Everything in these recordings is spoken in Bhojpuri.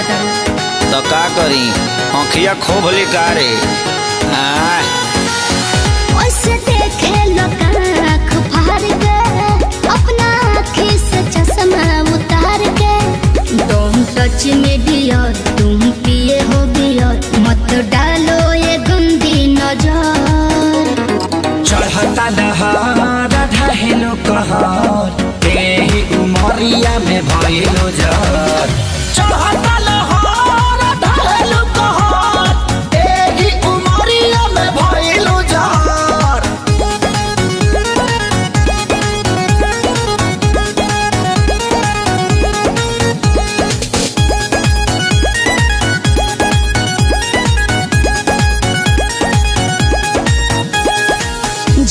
देखता तो का करी आँखिया खूब लिकारे ओसे देखे लोग आँख फाड़ के अपना आँखी से चश्मा उतार के तुम टच में डियर तुम पिए हो बियर मत डालो ये गंदी नजर चढ़ता दहार ढहेलो कहर तेही उमरिया में भइलो जर चढ़ता लहर ढहेलो कहर तेही उमरिया में भइलो जर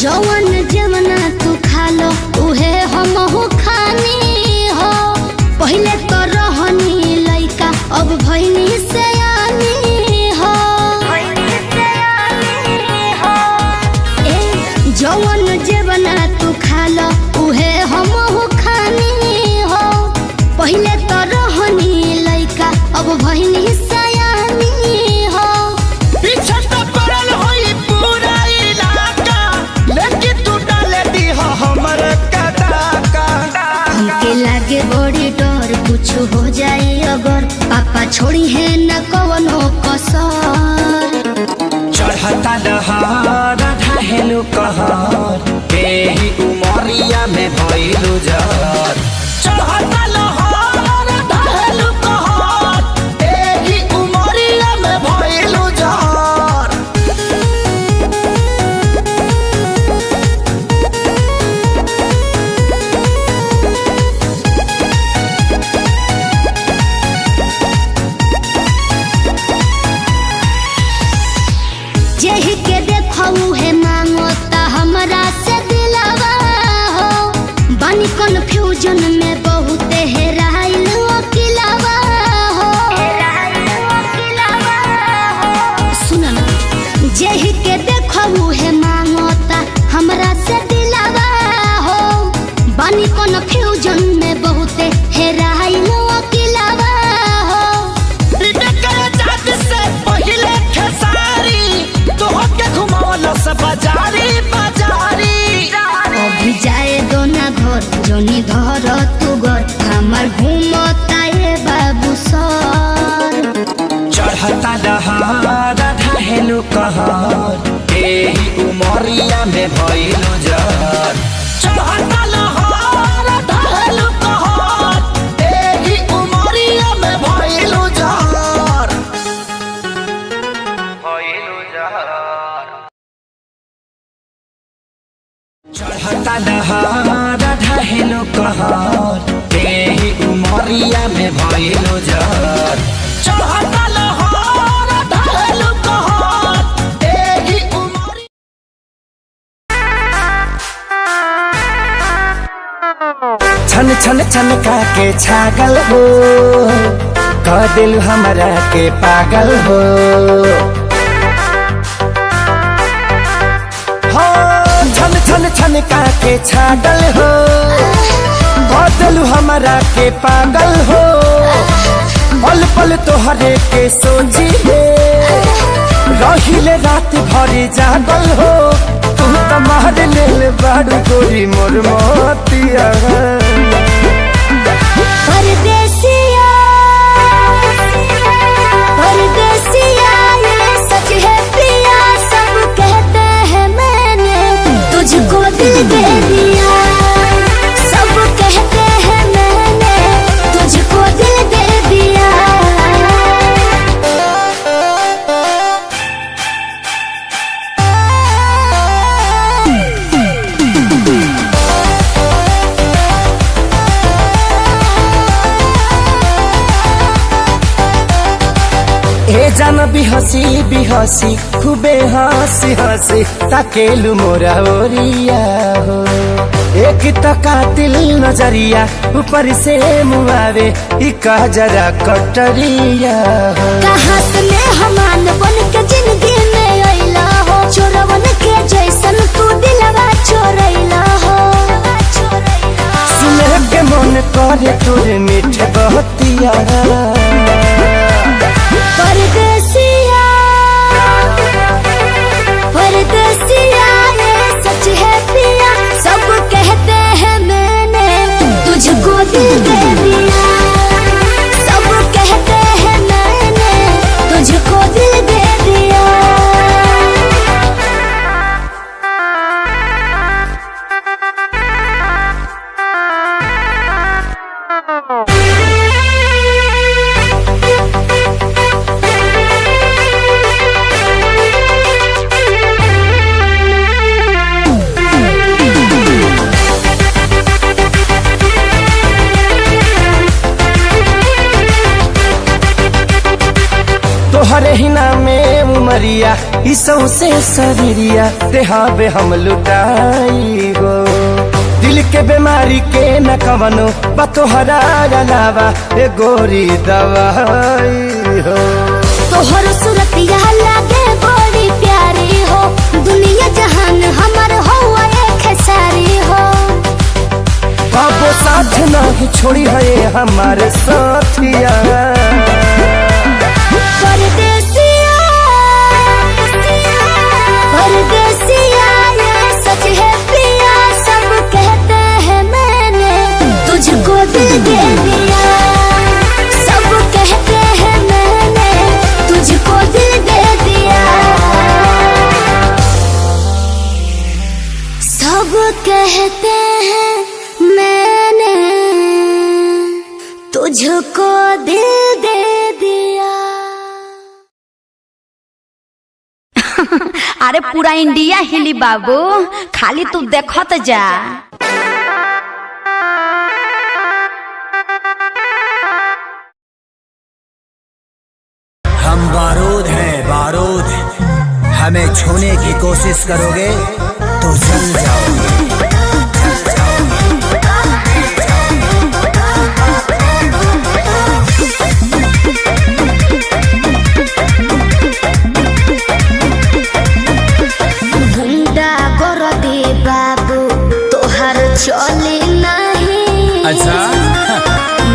जवन जवना तू खा लो उहे हम हो खानी हो पहले तो रहनी लइका अब भइनी सयानी हो जवन जवना तू खा लो उहे हम हो खानी हो पहले तो रहनी लइका अब भइनी सयानी हो पीछे तो पड़ल होई पूरा इलाका लेकिन तू डाले दी हमर कदाका हमके लागे बड़ी डर कुछ हो जाए अगर पापा छोड़ी है न कवनो कसर चढ़ता दहार ढहेलो कहर तेही उमरिया में भइलो जर चढ़ता लहर ढहेलो कहर तेही उमरिया में भइलो जर जेहि के देखऊ है मांगोता हमरा से दिलावा हो बानी कन्फ्यूजन में बहुत हेराइल अकेलावा हो सुन ना जेहि के देखऊ है मांगोता हमरा से दिलावा हो बानी कन्फ्यूजन में बहुत हेराइल अकेलावा हो पहिले खेसारी तोहके घुमावला से बाजारी बाजारी अभी जाए दो ना घर जोनी धर तू घर हमार घूमता है बाबू सर चढ़ता दहार ढहेलो कहर तेही उमरिया में भइलो जर चढ़ता लहर ढहेलो कहर तेही उमरिया में भइलो जर चढ़ता दहार ढहेलो कहर तेही उमरिया में भइलो जर चढ़ता लहर ढहेलो कहर तेही उमरिया छन छन छन के छागल हो कह दिल हमरा के पागल हो छन छन छन के छागल हो बदलू हमरा के पागल हो पल पल तोहरे के सोची रहिले रात भरी जागल हो तू तो मार लेल बाड़ू गोरी मोर मोतिया परदेसिया परदेसिया ये सच है पिया सब कहते हैं मैंने तुझको दिल दे दिया सब कहते हैं मैंने तुझको दिल दे दिया ए जान बिहसी खूबे हंसी हंसी ताकेलु मोरा ओरिया हो एक तो कातिल नजरिया ऊपर से मुआवे इका जरा कटरिया हो कहाँ से मैं हमान बन के जिंदगी में आइला हो चोरवन के जैसन तू दिलवा चोरैला हो सुने के मन करे तोरे मीठे बहतिया तोहरे ही नामे उमरिया इसौ से शरीरिया देहाबे हम लुटाई गो। दिल के बीमारी के न कवनो बा तोहरा अलावा ए गोरी दवाई हो। तोहर सूरतिया लागे बड़ी प्यारी हो, दुनिया जहान हमर हुआ एक सारी हो। बाबो साथ नहीं छोड़ी है हमारे साथिया। परदेसिया परदेसिया ये सच है प्रिया, सब कहते हैं मैंने तुझको दिल दे दिया। सब कहते हैं मैंने तुझको दिल दे दिया। सब कहते हैं मैंने तुझको दिल दे दिया। अरे पूरा इंडिया हिली बाबू, खाली तू देखत जा। हम बारूद हैं बारूद, हमें छूने की कोशिश करोगे तो जल जाओगे। चली नहीं अच्छा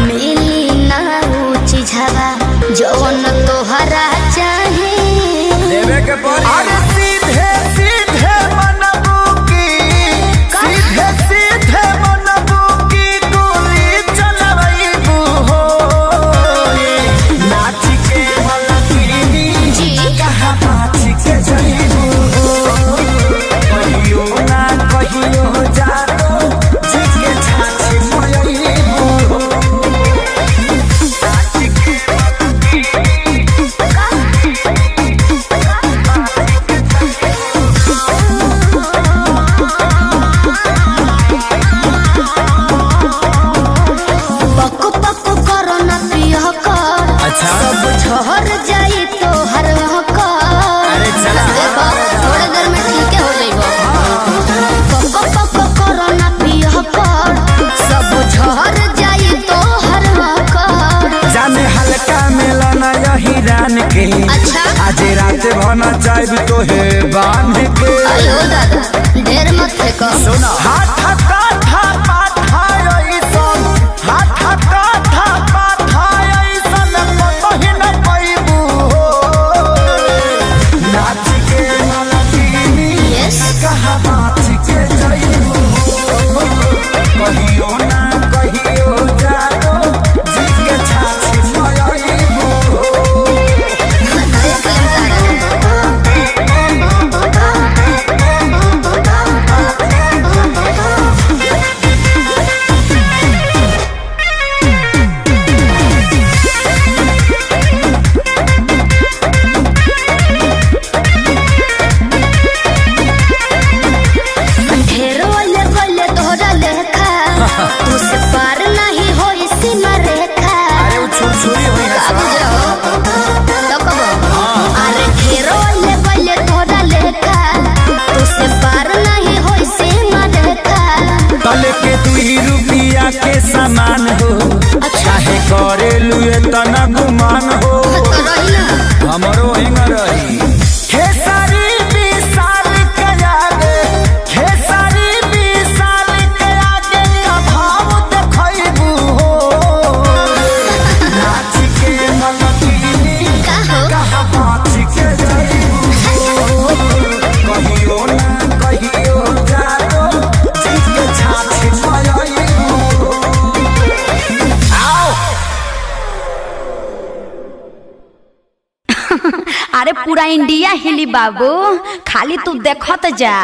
मिली ना ऊंची झवा जौन तोहरा चाहे देवे के पड़ी। अरे सीधे सीधे मनबू की, सीधे सीधे मनबू की गोली चलबू हो। नाच के मलकिनी जी कहाँ नाच के जइबू हो। कहियो ना कहियो जानो जिसके छाछी मोयबू हो। नाच के मलकिनी पक पक करो न पिया कर। अच्छा। सब झहर जाई तो हर कर। अरे चला। देखो थोड़े देर में ठीक हो जाइबो। पक पक करो न पिया कर। सब झहर जाई तो हर कर। जाने हल्का मिलना यही रान के। अच्छा। आज रात भना चाहब तो है बांध के। अयो दादा ढेर मत फेंको। सुना हाथ काठा पाठा ऐसन, हाथ काठा पाठा ऐसन कतही न पैबू हो। नाच के मलकिनी Yes। कहाँ नाच के जइबू हो। कहियो ना कहियो जानो जी के छाछी मोयबू हो। देख लेम तारा। ढेरो ले गले तोहरा लेखा, तुझसे पार नहीं होई सीमा रेखा। अरे वो छुरछुरी हुई है बाबू साहब। जाओ तो कबो। अरे ढेरो ले गले तोहरा लेखा, तुझसे पार नहीं होई सीमा रेखा। तले के 2 रुपया के सामान हो। चाहे करे लुए तना गुमान हो। तो रही ना हमरो हिंग रही। खेसारी विशाल के आगे, खेसारी विशाल के आगे का भाव देखैबू हो। नाच के मलकिनी का हो? कहाँ नाच के जइबू हो। कहियो ना कहियो जानो जिसके छाछी मोयबू हो। आओ अरे पूरा इंडिया हिली बाबू, खाली तू देखत जा।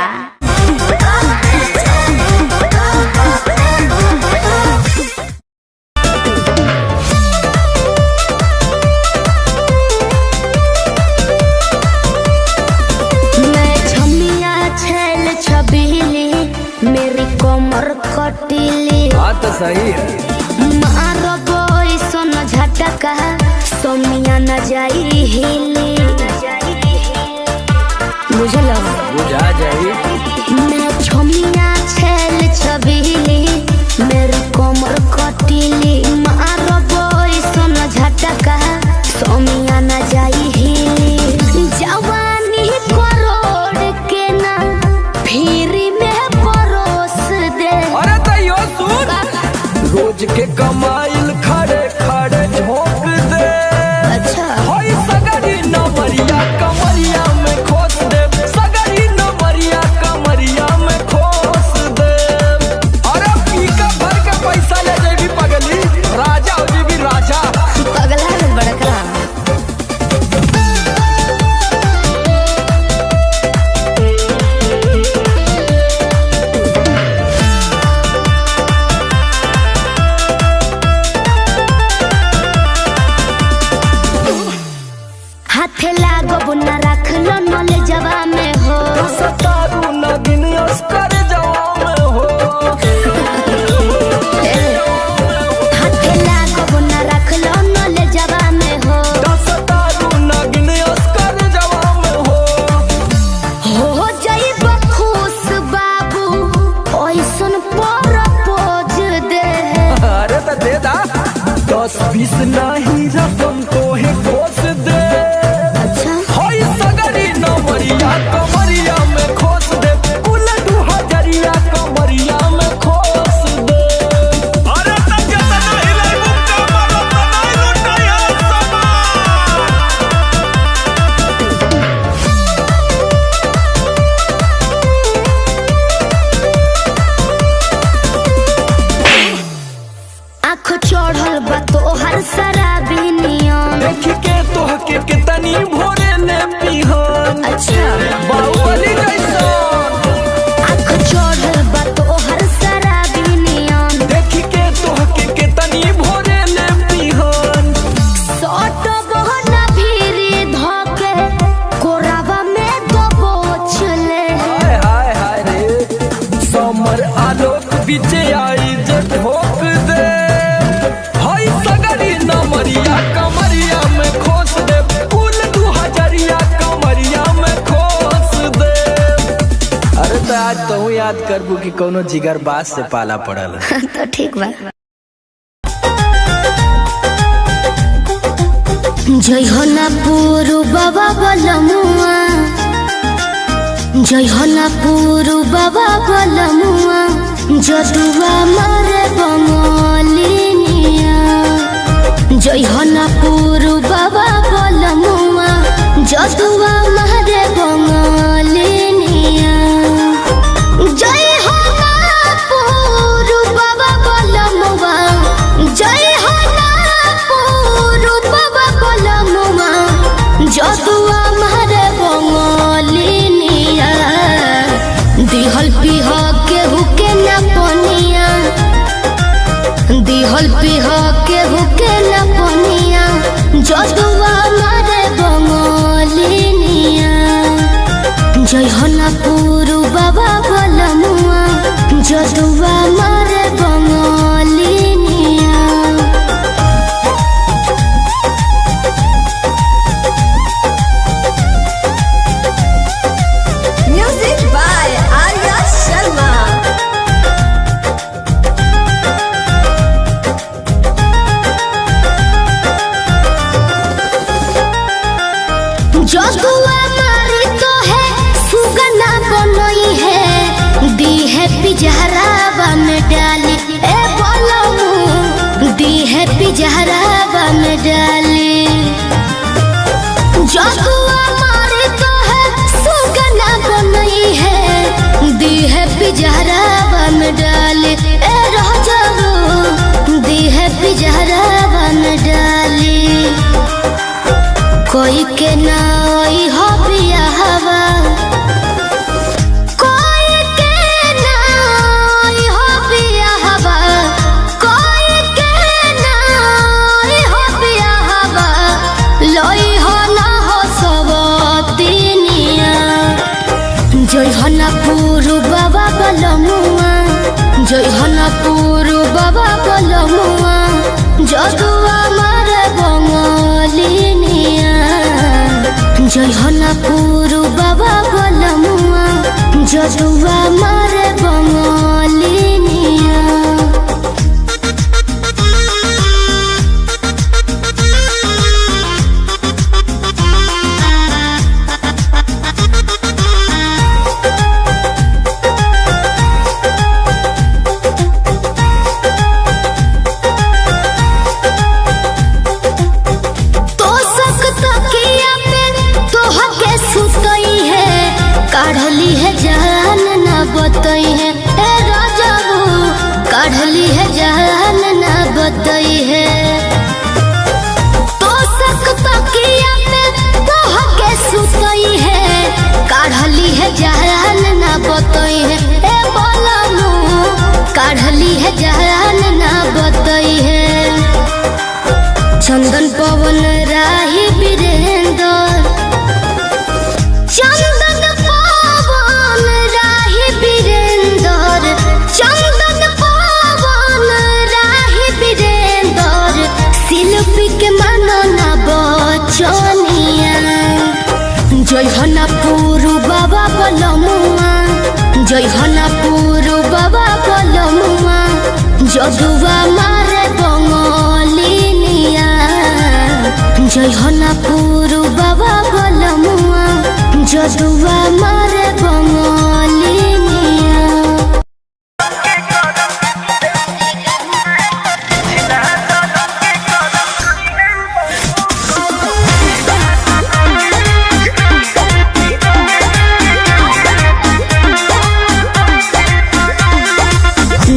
सही है। मारो बोई सोन झटका सोमिया न जाई हिली बुझलो बुझा जाई। मैं छोमिया छेल छबीली मेरी कोमर कटीली मारो बोई सोन झटका सोमिया न जाई हिली जवानी करोड़ के ना फिर में परोस दे। अरे तैयो सुन रोज के कमाइल खड़े खड़े झोंक दे। अच्छा होई सगरी नमरिया कमरिया में खोस दे। सगरी नमरिया कमरिया में खोस दे। अरे पीका भर के पैसा ले जेबी पगली राजा हो जेबी राजा। पगला है बड़का हाथे लागो बुना रख लो नले जवा में हो सतारू न दिन अस्कर जवा में हो। हाथे लागो बुना रख लो नले जवा में हो सतारू न दिन अस्कर जवा में हो। जाई बखुश बाबू ओइसन प्रपोज दे। अरे तो दे दा 10-20 नहीं रकम तो है खोस दे। अच्छा होई सगरी नमरिया कमरिया में खोस दे। उलटू हजरिया कमरिया में खोस दे। अरे तब के तना हिलाई मुक्का मारो तना लुटाया आँख चढ़ल बा तोहर शराबी नियम। देख के तोहके कितनी भोरे ने पिहन। अच्छा बाहुबली जैसन आँख चढ़ल बा तोहर शराबी नियम। देख के तोहके कितनी भोरे ने पिहन। सट बहना भीरी धके कोरावा में दबोच ले। हाय हाय हाय रे समर आलोक बीचे आई जे ठोक दे। हाय सगरी नमरिया कमरिया में खोस दे। फूल 2000 कमरिया में खोस दे। अरे तो आज तो याद करबू कि कोनो जिगर बास से पाला पड़ल। तो ठीक बा जय हो ना पूरु बाबा बलमुआ जय हो ना पूरु बाबा बलमुआ जदुआ मारे बंगलिनिया। जय हो ना पूरु बाबा बलमुआ जदुआ मारे बंगलिनिया। जय हो ना पूरु बाबा बलमुआ जय हो ना पूरु बाबा बलमुआ जदुआ मारे बंगलिनिया। दिहल पिह केहू के ना पनिया दिहल पिह केहू के ना पनिया जदुआ मारे बंगलिनिया। जय हो ना पूरु बाबा बलमुआ जदुआ मारे बंगलिनिया। Music by Arya Sharma. जदुआ मारी तो है सुगना बनई है दी है पिजहरावा में डाली। ए बोलमू दी है पिजहरावा में डाली। जदुआ मारी तो है सुगना बनई है दी है पिजहरावा में डाली। ए रह जाओ दी है पिजहरावा में डाली। कोई के नाई हो बिया हवा कोई के नाई हो बिया हवा कोई के नाई हो बिया हवा लोई हो ना हो सब तिनिया। जय हो ना पूरु बाबा बलमुआ जय हो ना पूरु बाबा जयहनापुर बाबा बलमुआ जजुआ मारे बंगालिनिया। काढ़ली है जान ना बतई है ए राजाबू, काढ़ली है जान ना बतई है। तो सकता किया पे तोह के सुतई है, काढ़ली है जान ना बतई है ए बोलमू, काढ़ली है जान ना बतई है। चंदन पवन राही वीरेंद्र, चंदन पवन राही वीरेंद्र, चंदन पवन राही वीरेंद्र, शिल्पी के मानना बचनिया। जयहनापुर बाबा बलमुआ, जयहनापुर बाबा बलमुआ जजुआ मारे बंगालिनिया। जयहनापुर बाबा बलमुआ जजुआ मारे बंगालिनिया।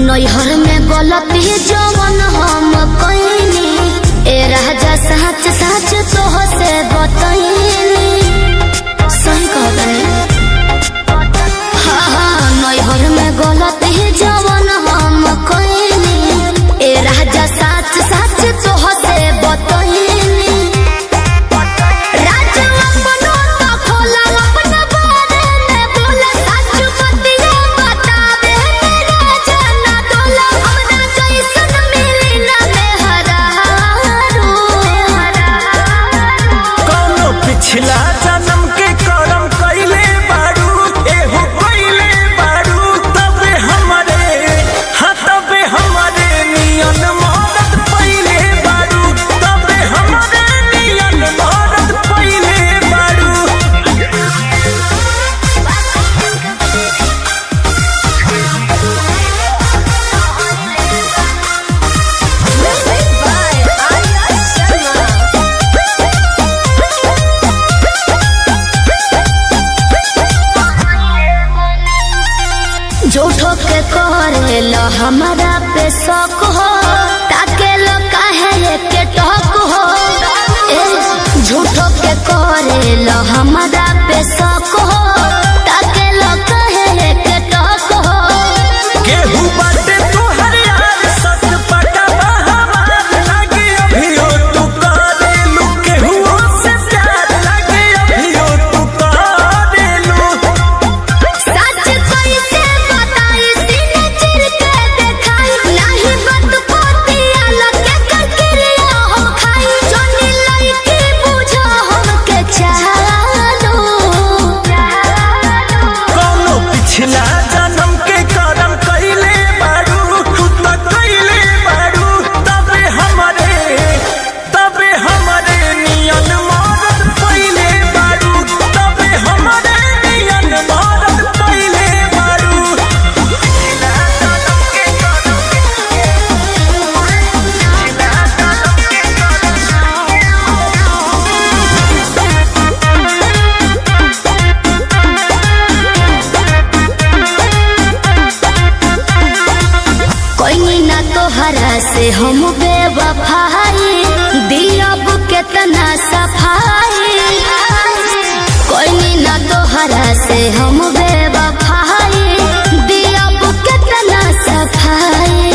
नैहर में गलती जवन हम कईनी, ए राजा सच सच तोह से बतईनी। सही कहतनी हाँ, नैहर में गलती जवन हम कईनी, ए राजा सच सच तोह से बतईनी। राजा अपनो तो खोला अपना बारे में बोला, सच बतिया बतावे राजा ना डोला। हमरा जैसन मिली ना मेहरारू, कौनो पिछला जन्म के करम कइले बारू, एहो कइले बारू, तबे हमरे हाँ तबे हमरे नियन मदद पइले बारू, तबे हमरे नियन मदद पइले बारू। झूठो के करेलो हमारा पे शौक हो, ताके लो काहे के टॉक हो। ए झूठो के करेलो हमारा पे शौक हो, ताके लो काहे के टॉक हो। केहू बाटे तोहर यार सच पटवा हमार लागे, अभियो तू करेलू केहू से प्यार लागे, अभियो तू करेलू। सच कैसे बताई सीने चिर के देखाई, नहीं बात पोतिया लगे ककरिया हो खाई। जोनी लइकी बुझो हमके चालो, कौनो पिछला जन्म के करम कइले बारू, तू तो कइले बारू, तबे हमरे नियन मदद पइले बारू, तबे हमरे नियन मदद पइले बारू। पिछला जन्म के करम कोई ना तोहरा से हम बेवफाई, दिलब केतना सफाई। कोई ना तोहरा से हम बेवफाई, दिलब केतना सफाई।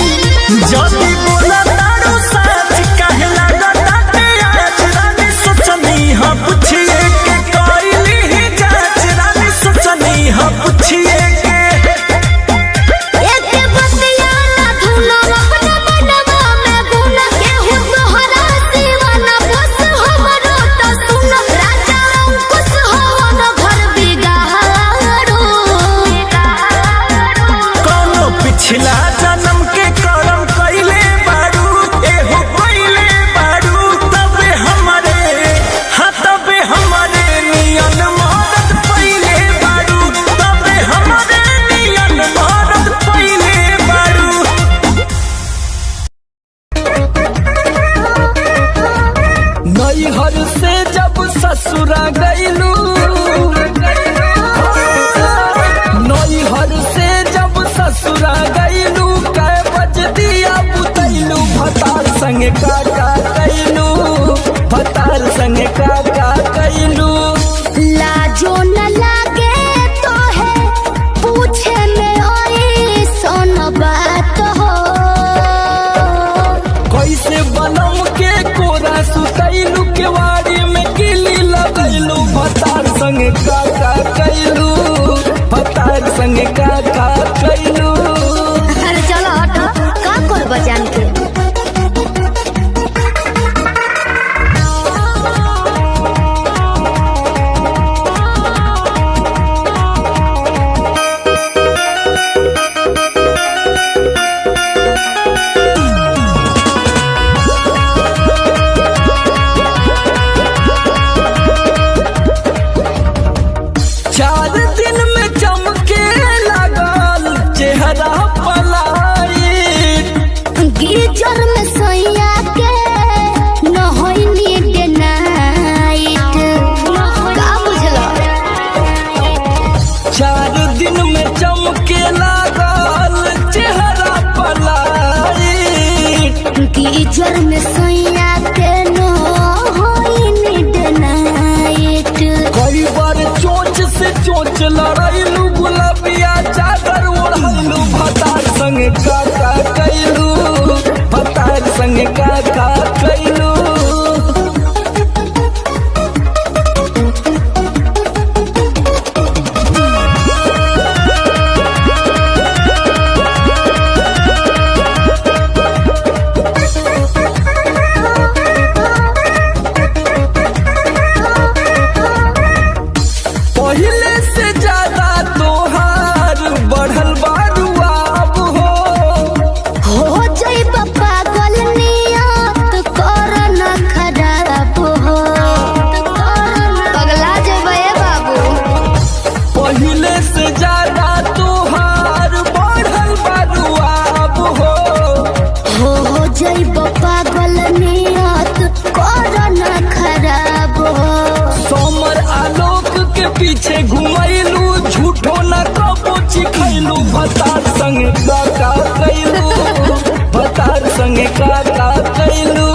जदी बोला तारू सच काहे लागताटे आज, रानी सोचनी हाँ पूछिए के कइली ही जांच, रानी सोचनी हाँ पूछिए के। एक बतिया ना धुनो अपना मनवा में गुना, केहू तोहरा दीवाना बस हमरो तो सुन। राजा अंकुश कैलू भतार संगे का कैलू। लाजो न लागे तो है पूछे में ओए सोन बात हो। कैसे बनम के कोरा सुतैलू केवाड़ी में किली लगैलू भतार संगे का कैलू भतार संगे का कैलू। अरे चलो हटो का कर बजान के। चार दिन में चमके लगल चेहरा पलाई। गीजर में सैया के न होई नीड नाइट का बुझलो। चार दिन में चमके लगल चेहरा पलाई। गीजर में सैया के न होई नीड नाइट। कई बार चोंच से चोंच लड़ैलू गुलाबिया चादर ओढ़ैलू भतार संगे का कैलू भतार संगे का कैलू। पहले से ज्यादा तोहार बढ़ल बारुआब हो जइब पागल नियत कर न खराब हो। पगला जइबे बाबू। पहले से ज्यादा तोहार बढ़ल बारुआब हो जइब पागल नियत कर न खराब हो। सोमर आलोक के पीछे घुमैलू झूठो न कबो चिखैलू भतार संगे का कैलू भतार संगे का कैलू।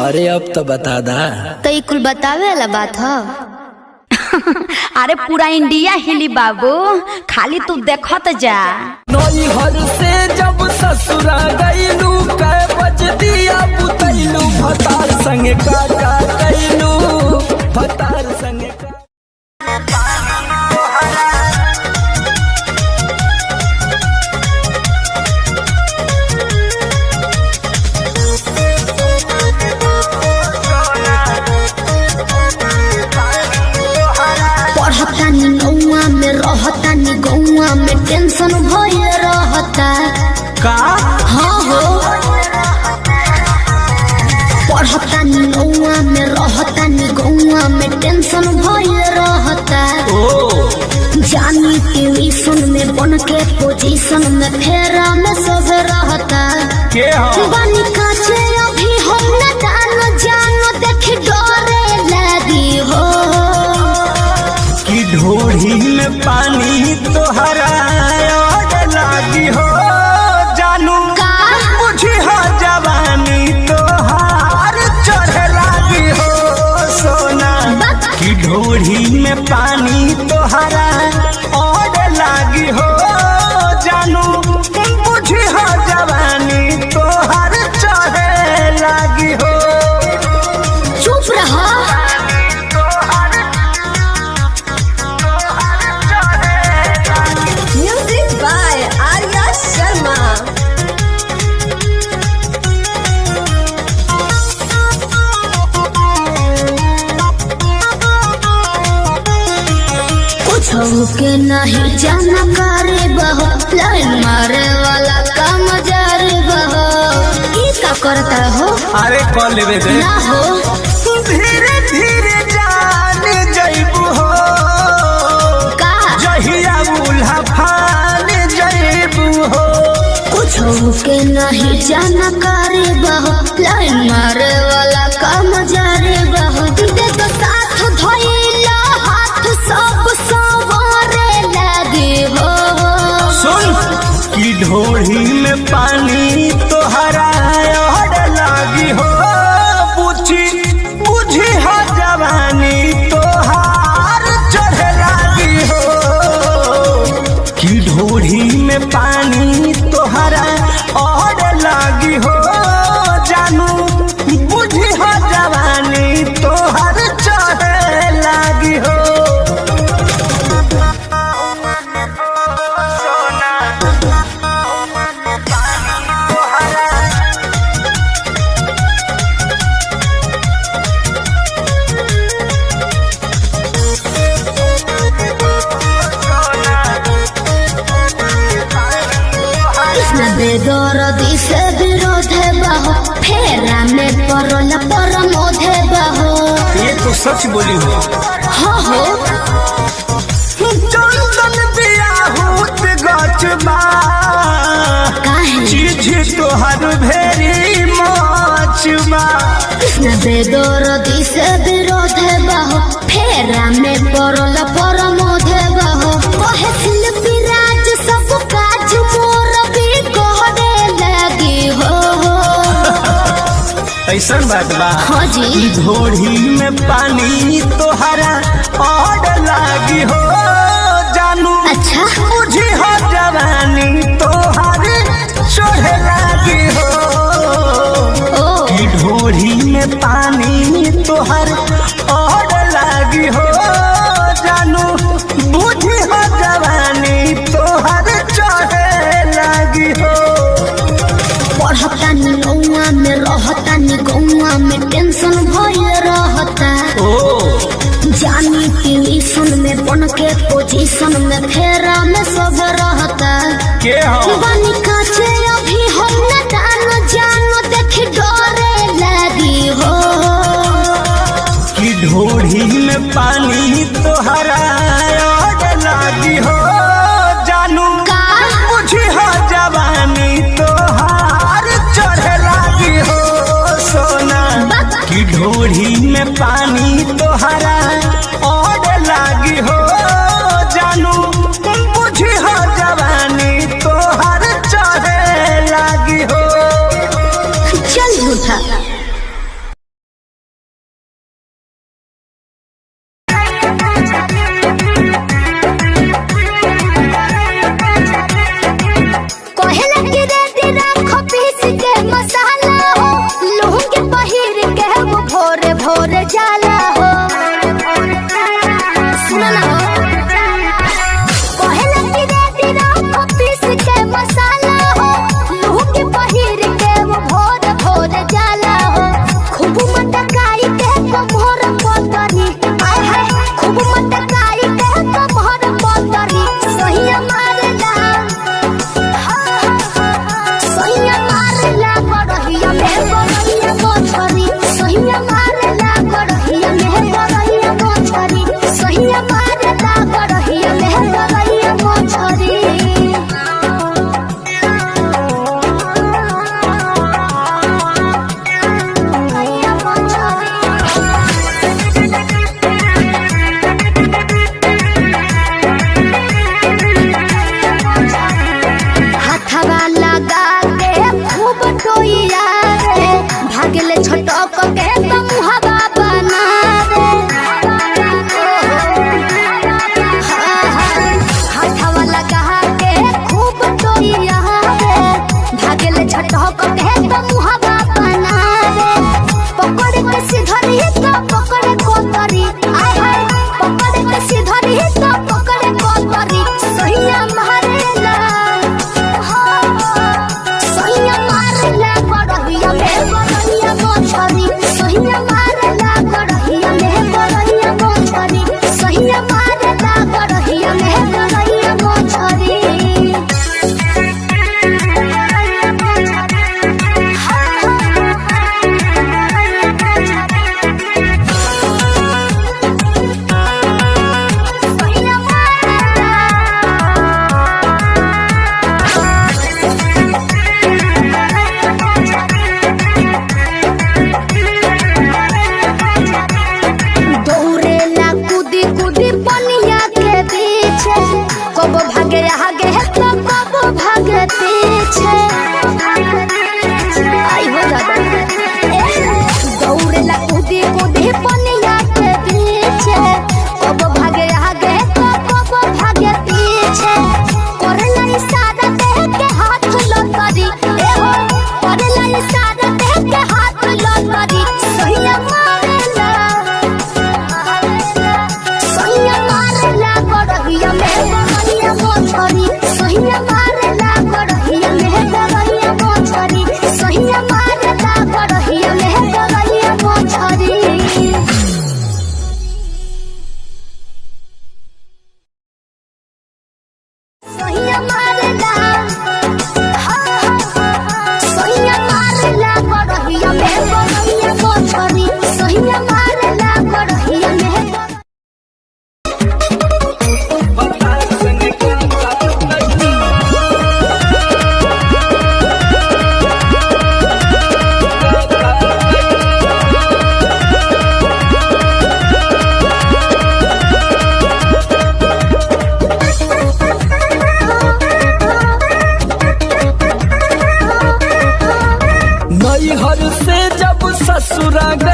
अरे अब तो बता दा। तो ई कुल बतावे वाला बात हो। अरे पूरा इंडिया हिली बाबू, खाली तू देखत जा। नई हर से जब ससुरा गईलू कै बज दिया बुतैलू भतार संगे का कैलू भतार संगे का। पढ़तानी नौआ में रहतानी गौआ में टेंशन भइल रहता का हाँ हो। पढ़तानी नौआ में रहतानी गौआ में टेंशन भइल रहता। जानी ट्यूशन में बन के पोजीशन में फेरा में सब रहता। के हो बानी काचे अभी हम न जानो देखी डरे लगी हो। कि ढोढ़ी में पानी तोहरा और लागी हो जानू का बुझी हो जवानी तोहार चढ़े लागी हो सोना। कि ढोढ़ी में पानी तोहरा और लागी हो जानू बुझी हो जवानी तोहार चढ़े लागी हो। चुप रहो। Music by Arya Sharma. कुछ के नहीं जानकारी बहो लाइन मारे वाला काम जारी बहो। ई का करता हो अरे कॉल लेवे दे ना हो। धीरे धीरे जान जइबू हो का जहिया उल्हा फान जइबू हो। कुछ के नहीं जानकारी बहो लाइन मारे वाला काम जारी बहो। दे तो साथ धइला हाथ सब सवारे लगे हो। सुन कि ढोढ़ी में पानी तोहरा और लागी हो बुझ फेरा में परल पर मोधे बहो। ये तो सच बोली हो। हो चंदन बियाहूत गचबा काहे चीज तोहर भेरी मचबा। कृष्ण बेदर्दी से विरोध बहो। फेरा में परल पर मोधे बहो। कहे शिल्पी राज सब काज मोर भी कहने लगी हो। ऐसन बात बा। हाँ जी घोड़ी में पानी तोहरा और लागी हो जानू। अच्छा मुझे हो जवानी तोहर चढ़े लागी हो। घोड़ी में पानी तोहर और लागी हो जानू। मुझे हो जवानी तोहर चढ़े लागी हो। पढ़तानी गौआ में रहतानी गौआ में टेंशन भइल रहता। जानी ट्यूशन में बन के पोजीशन में फेरा में सब रहता। के हो बानी काचे अभी हम न जानो देख डरे लगी हो। कि ढोढ़ी में पानी तोहरा और लागी हो जानू। का मुझे हो जवानी तोहार चढ़े लागी हो सोना। कि ढोढ़ी में पानी तोहरा और लागी हो जानू। मुझे हो जवानी तोहार चढ़े लागी हो। चल झूठा कहेला कि रेडी राखो पीस के मसाला हो। लूह के पहिर के वो भोरे भोरे जाला हो। सुनो ना हो। कहेला कि रेडी राखो पीस के मसाला हो। लूह के पहिर के वो भोरे भोरे जाला हो। खूब मटकाई के कमर पतरी आय हाय। खूब मटकाई के कमर पतरी सही मारेला। सहिया मारेला गड़हिया में गड़हिया मोछरी। सहिया मारेला गड़हिया में गड़हिया मोछरी। सहिया मारेला गड़हिया में गड़हिया मोछरी। हाथवा लगा के खूब टोइया रे। भागले छटक के मुहावा बना रे। हाथवा लगा के खूब टोइया रे। भागले छटक के मुहावा बना रे। पकड़ के सिधरी तो पकड़ कोतरी आय हाय। पकड़ के सिधरी तो पकड़ कोतरी सहिया मारेला। सहिया मारेला गड़हिया में गड़हिया मोछरी। सहिया मारेला गड़हिया में गड़हिया मोछरी। सहिया मारेला गड़हिया में गड़हिया मोछरी।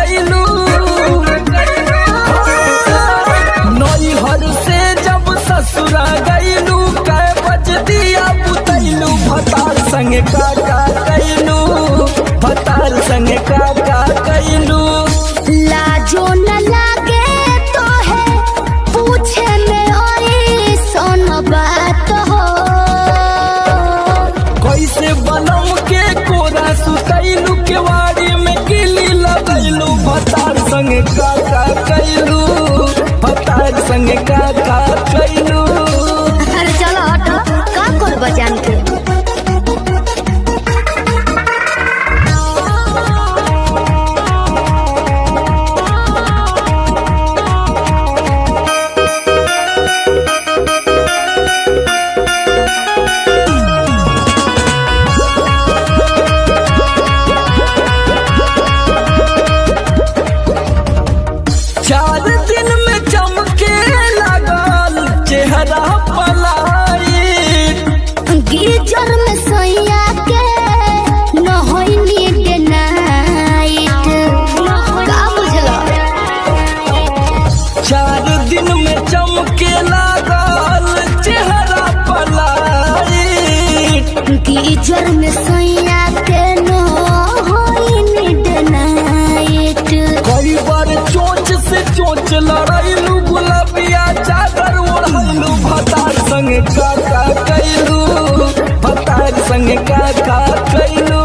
कैलू नैहर से जब ससुरा गैलू कै बज दिया बुतैलू भतार संगे काका कैलू भतार संगे काका कैलू लाजो न लागे तो है पूछे में ओई सोन बात हो कैसे बनम के कोरा सुतैलू केवाड़ी में किली लगैलू भतार संगे काका कैलू भतार संगे काका कैलू। अरे चलो हटो का कर बजान के चार दिन में चमके लगल चेहरा पलाई गीजर में सैया के न होई नीड नाइट का बुझलो 4 दिन में चमके लगल चेहरा पलाई गीजर में सैया के न होई नीड नाइट कई बार चोंच से चोंच लड़ैलू गुलाबिया चादर ओढ़ैलू भतार संगे काका कैलू भतार संगे काका कैलू।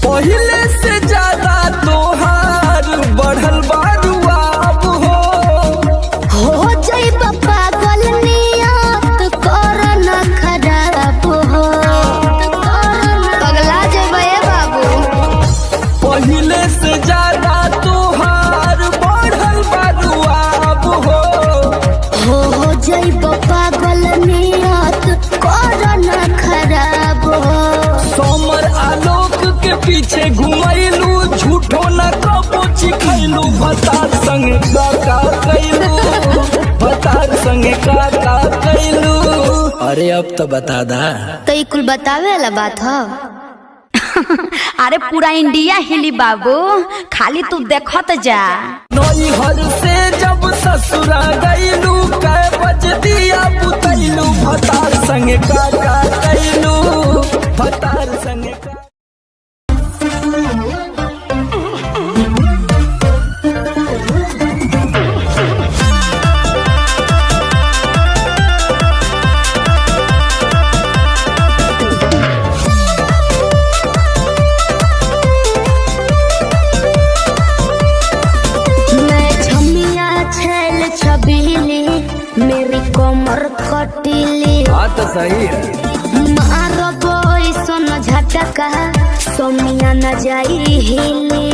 पहले से ज्यादा तोहार बढ़ल बारुआब हो जाई पागल नियत कर न खराब हो पगला जेबे बाबू पहले से ज्यादा तोहार बढ़ल बारुआब हो जाई पागल नियत कर न खराब हो सोमर आलोक के पीछे घुमैलू झूठो न कबो चिखैलू भतार संगे काका कैलू भतार संगे काका कैलू। अरे अब तो बता दा तो ई कुल बतावे वाला बात हो अरे पूरा इंडिया हिली बाबू खाली तू देखत जा। नैहर से जब ससुरा गैलू कै बज दिया बुतैलू भतार संगे काका कैलू भतार संगे मैं छमिया छेल छबीली मेरी कमर कटीली बात सही है। मारो बोई सोन झटका सोमिया न जाई हिली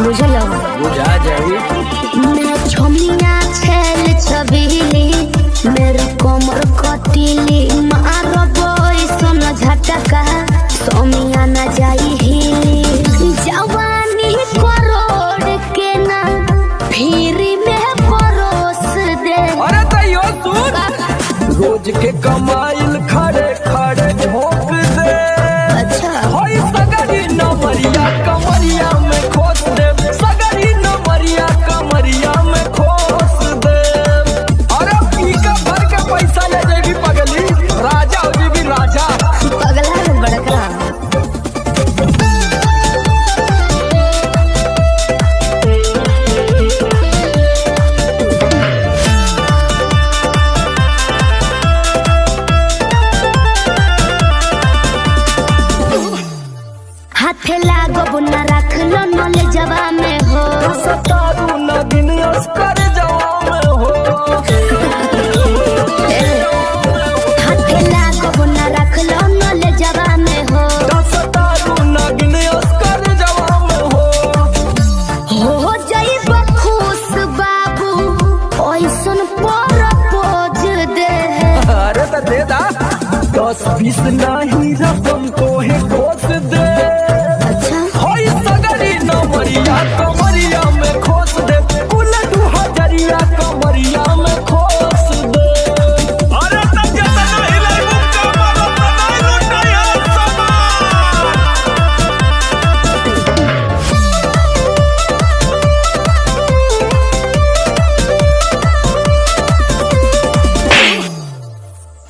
बुझलो बुझा जाई मैं छमिया छेल छबीली मेरी कमर कटीली मारो बोई सोन झटका सोमिया न जाई हिली जवानी करोड़ के ना फिर में परोस दे अरे तैयो सुन रोज के कमाइल खड़े खड़े झोंक दे अच्छा होई सगरी नमरिया कमरिया में खोस दे सगरी नमरिया कमरिया में खोस दे। अरे पी का भर के पैसा ले जेबी पगली राजा हो जेबी राजा पगला है बड़का हाथे लागो न रख लो नले जवा में हो सतारू न दिन अस्कर जवा में हो हाथे लागो न रख लो नले जवा में हो सतारू न दिन अस्कर जवा में हो जाई खुश बाबू ओइसन पर पोज दे अरे तो दे दा 10-20 नहीं हीरा तुमको है खोस दे। अच्छा होई सगरी नमरिया कमरिया में खोस दे, कुल 2000 कमरिया में खोस दे। अरे तब जतना हिलाई मुक्का मारो तनाई लुटाया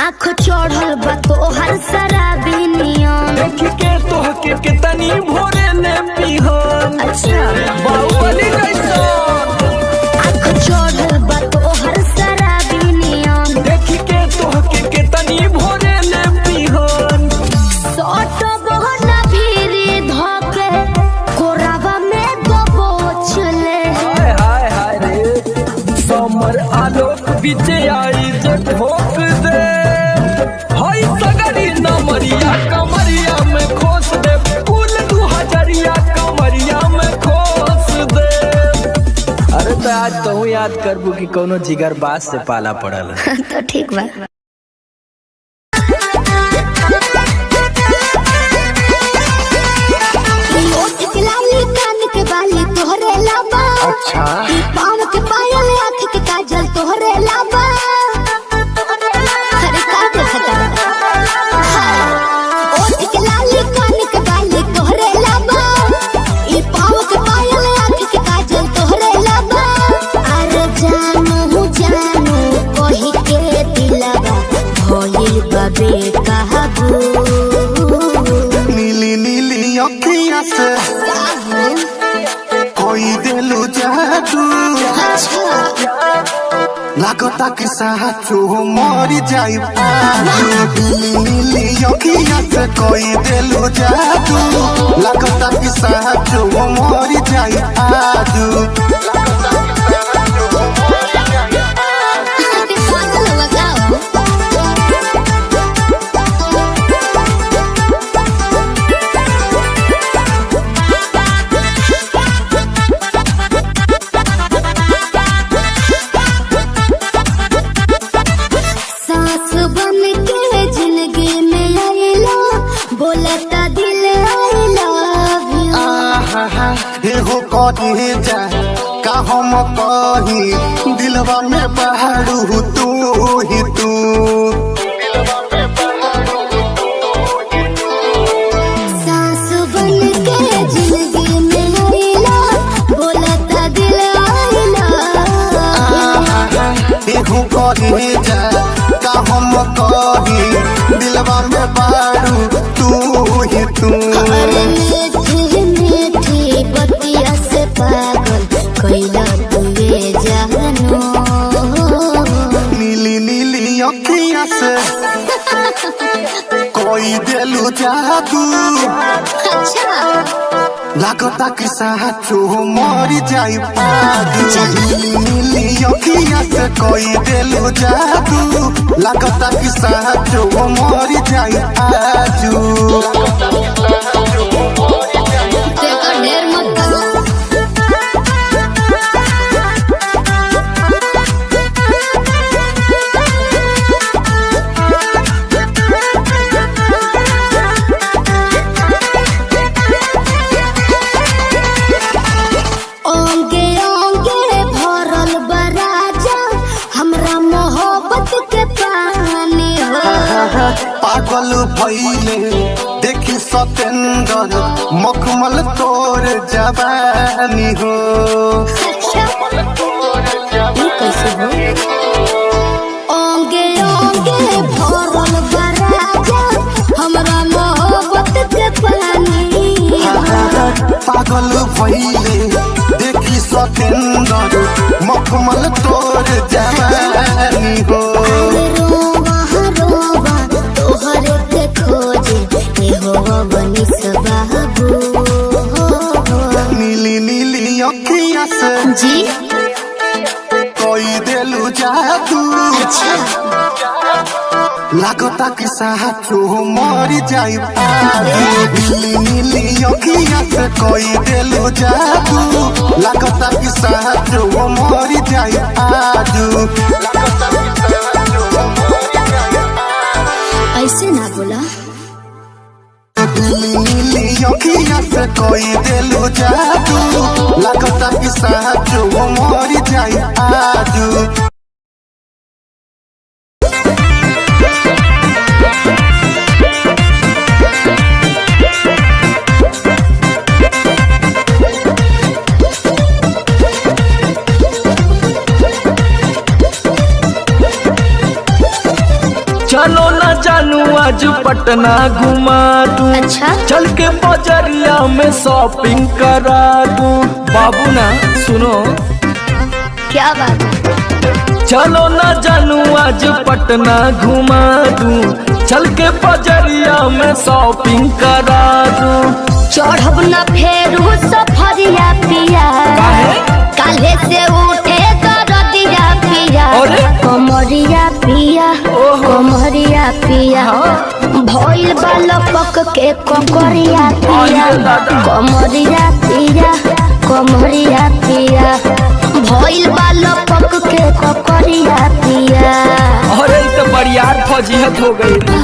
आँख चढ़ल बा तोहर शराबी नियम। देख के तोहके कितनी भोरे ने पीहन। अच्छा बाहुबली जैसा आँख चढ़ल बा तोहर शराबी नियम। देख के तोहके कितनी भोरे ने पीहन। सट बहना भीरी धके कोरावा में दबोच ले। हाय हाय हाय रे समर आलोक बीच आई जे ठोक दे। हाय सगरी नमरिया कमरिया में खोस दे, कुल 2000 कमरिया में खोस दे। अरे तो आज तो याद करबू कि कोनो जिगर बास से पाला पड़ल। तो ठीक बा। ओठ के लाली कान के बाली तोहरे लाबा। अच्छा पाँव के पायल आँख के काजल तोहरे लाबा। अरे का देखता ओठ के लाली कान के बाली तोहरे लाबा। ई पाँव के पायल आँख के काजल तोहरे लाबा। अरे जानू जानू कही के दिलवा भइल बा बेकाबू। नीली नीली अखियाँ से कोई दिलु जादू। लागता कि साचो मरी जाई आजू। नीली नीली अखियाँ से कोई दिलु जादू। लागता कि साचो मरी जाई आजू। सास बन के जिंदगी में आइला, बोलता दिल आई लव यू। एहो कहे जा का हम कही दिलवा में बहारू तू ही तू। सास बन के जिंदगी में आइला, बोलता दिल आई लव यू। एहो कहे जा का हम कही दिलवा में बहारू तू ही तू। अरे मीठी मीठी बतिया से पागल कैला तुए जानू। नीली नीली अखियाँ से कोई दिलु जादू। अच्छा लागता कि साचो मरी जाई आजू। नीली नीली अखियाँ से कोई दिलु जादू। लागता कि साचो मरी जाई आजू। देखो ढेर मत करो। ओंगे ओंगे भरल बराजा हमरा मोहब्बत के पानी हो। पागल भइले देखी सतेंद्र मखमल तोर जवानी हो। ये कैसे हो? ओंगे ओंगे भरल बराजा हमरा मोहब्बत के पानी हो। पागल भइले देखी सतेंद्र मखमल तोर जवानी हो। रोवा रोवा तोहरे के खोजे ए हो बनी सबाबू। नीली नीली अखियाँ से जी कोई दिलु जादू। लागता कि साचो मरी जाई आजू। नीली नीली अखियाँ से कोई दिलु जादू। लागता कि साचो मरी जाई आजू। ऐसे ना बोला। मिली अखिया से कोई देलू जादू लागता कि साचो मर जाई आजू चलो ना जानू आज पटना घुमा दूं। अच्छा चल के बजरिया में शॉपिंग करा दूं। बाबू ना सुनो क्या बात है? चलो ना जानू आज पटना घुमा दूं। चल के बजरिया में शॉपिंग करा दूं। चढ़ब न फेरू सफरिया पिया काले से उठे दरदिया पिया अरे? कमरिया पिया कमरिया पिया भइल बालपक के ककरिया पिया कमरिया पिया कमरिया पिया भइल बालपक के ककरिया पिया। अरे तो बरियार फजीहत हो गई।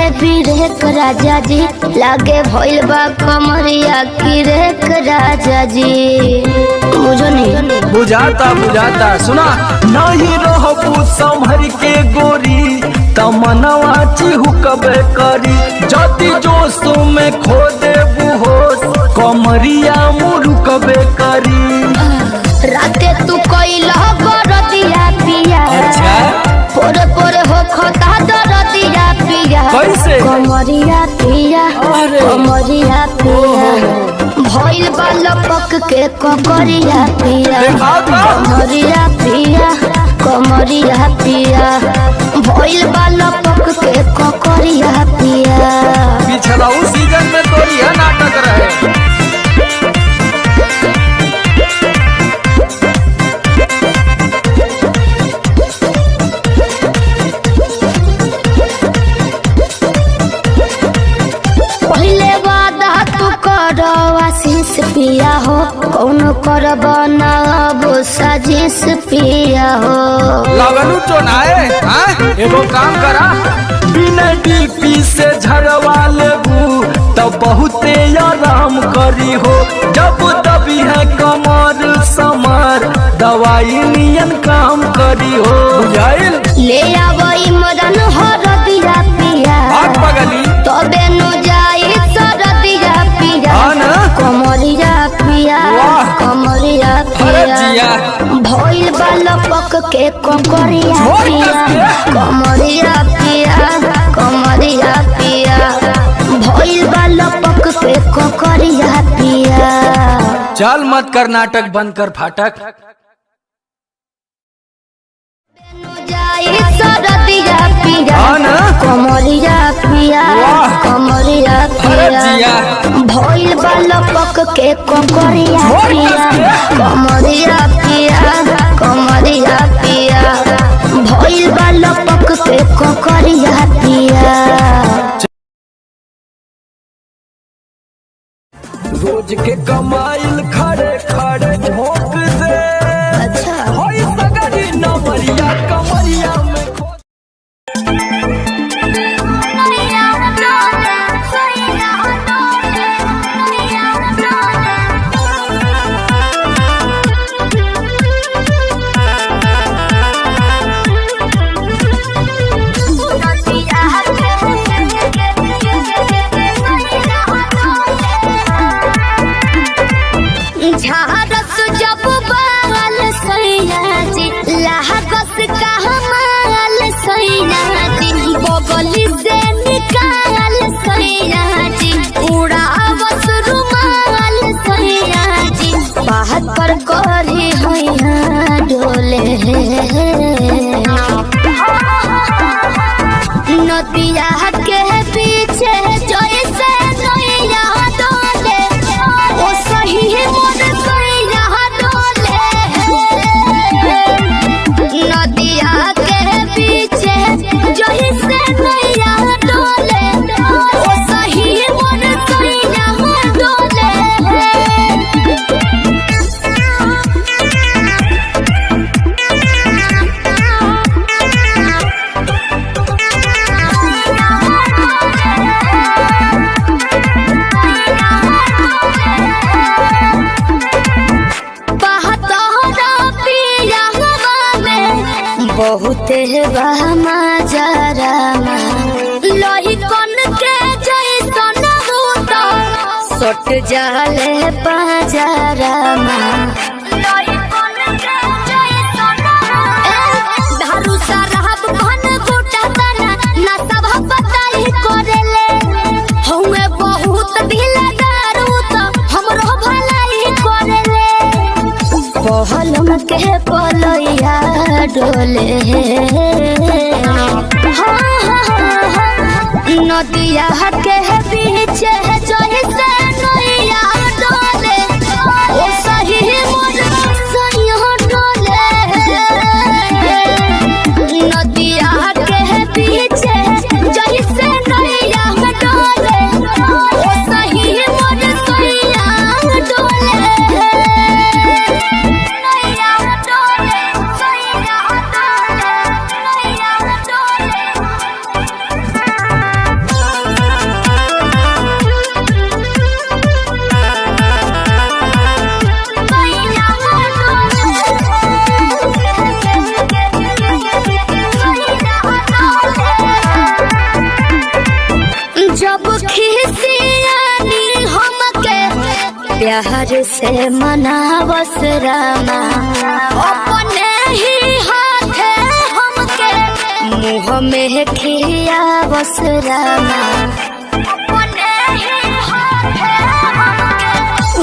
राजा जी लागे भइल बा कमरिया की रेख राजा जी बुझो नहीं बुझाता बुझाता सुना नहीं रहबू संभर के गोरी तमनवा चिहुकबे करी जति जोश में खो देबू होश कमरिया मुरुकबे करी। राते तू कइला गरदिया पिया पोरे पोरे हो खता दरदिया पिया कैसे कमरिया पिया कमरिया पिया भइल बालपक के ककरिया पिया कमरिया पिया कमरिया पिया भइल बालपक के ककरिया पिया। पिछला उस सीजन में तो यह नाटक रहे। आशीष पिया हो कौन करब अब साजिश पिया हो लगनू चोनाए एगो काम करा बिना डीपी से झड़वा लेबू तब बहुते आराम करी हो जब दबी है कमर समर दवाई नियन काम करी हो बुझाइल ले आवई मदन हरदिया पिया पगली तबे नु जाई सरदिया पिया कमरिया पिया कमरिया पिया भइल बालपक के ककरिया पिया कमरिया पिया कमरिया पिया भइल बालपक के ककरिया पिया। चल मत कर नाटक बंद कर फाटक सरदिया पिया कमरिया पिया कमरिया पिया भइल बालपक के ककरिया पिया कमरिया पिया कमरिया पिया भइल बालपक के ककरिया पिया। रोज के कमाइल खड़े खड़े झोंक दे होई सगरी नमरिया कमरिया में झारस जब बाल सैया जी लागस का माल सैया जी बगली से निकाल सैया जी उड़ावस रुमाल सैया जी बात पर करे हैया डोले नदिया के पीछे जैसे नैया डोले ओ सही मोर सैया डोले नदिया के पीछे जैसे माजरामा लोही कन के जैसन होता सट जाले पाजरामा लोही कन के जैसन धारू सरहब घन गोटा तना ना सब बताई करेले हउए बहुत ढीलादार तो हमरो भलाई करेले पहलम के पलैया डोले नदिया के पीछे जैसे नैया डोले ओ सही मोर सैया डोले नदिया के पीछे जैसे नैया डोले ओ सही मोर सैया डोले नैया डोले सैया डोले नैया डोले जब खिसियानी हमके प्यार से मनावस रामा अपने ही हाथे हमके मुँह में खियावस रामा अपने ही हाथे हमके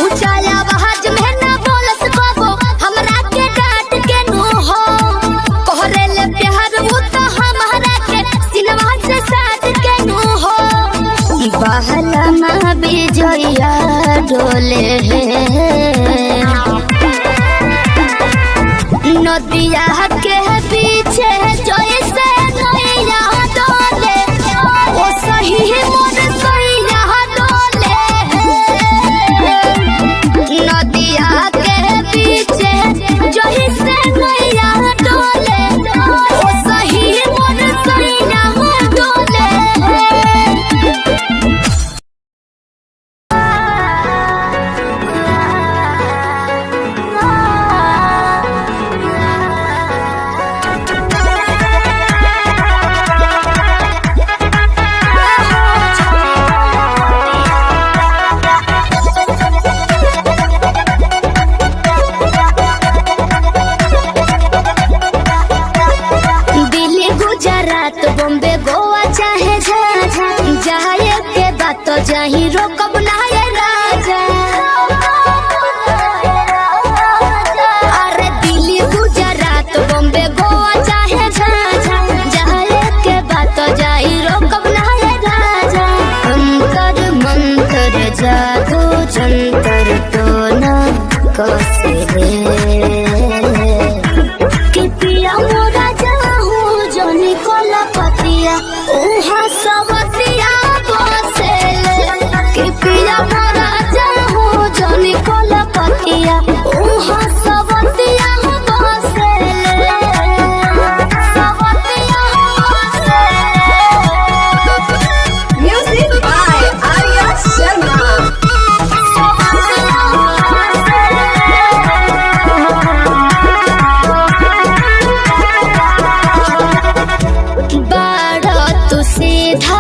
ऊंचा आवाज में ना बोलस कबो हमरा के डांट के नो हो कहरेले प्यार वो तो हमारा के सिनवा से साथ के नो हो बहलमा बिजया डोले नदिया के पीछे जैसे नैया डोले ओ सही मोर सैया डोले नदिया के पीछे जैसे नैया डोले ओ सही मोर सैया डोले दिल्ली गुजरात बॉम्बे गोवा चाहे झाझा जाए के बात तो जाही रोकब ना ये राजा अरे दिल्ली गुजरात बॉम्बे गोवा चाहे झाझा जाए के बात तो जाही रोकब ना ये राजा अंतर मंतर जादू जंतर तो ना कसे कि पिया मोरा जाहू जोनी कोला पतिया उहा सवतिया बसेले कि पिया मोरा जाहू जोनी कोला पतिया उहा सवतिया बसेले सवतिया बसेले Music by Arya Sharma. बड़ा तू सीधा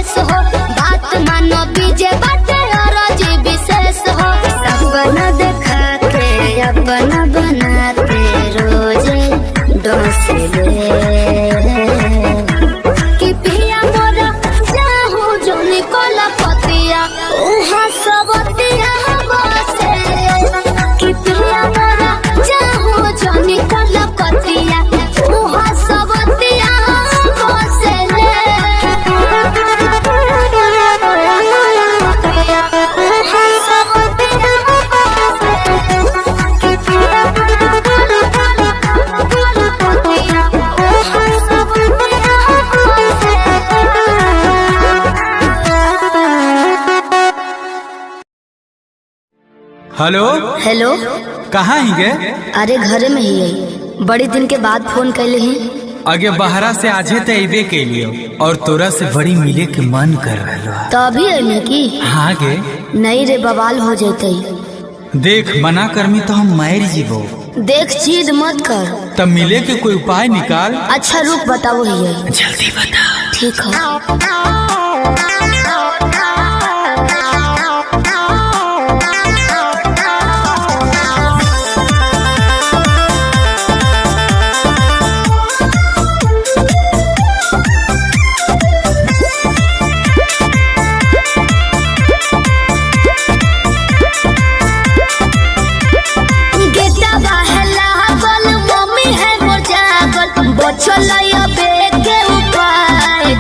केस हो, बात मानो बीजे बाटे और जी विशेष हो। सपना देखा के अपना बनाते रोजे डोसले कि पिया मोरा जाहू जो निकोला पतिया उहाँ सबतिया बसे कि पिया मोरा जाहू जो निकोला पतिया उहाँ सबतिया बसे हेलो हेलो, कहाँ ही गे? अरे घरे में ही है, बड़ी दिन के बाद फोन कैले हैं। आगे बहरा से आजे तो अबे के लिए और तोरा से बड़ी मिले के मन कर रहा। तो अभी है की? हाँ गे। नहीं रे, बवाल हो जाते। देख मना करमी तो हम मार जीवो। देख जिद मत कर। तब मिले के कोई उपाय निकाल। अच्छा रुक बताओ ही है। जल्दी बता। ठीक है।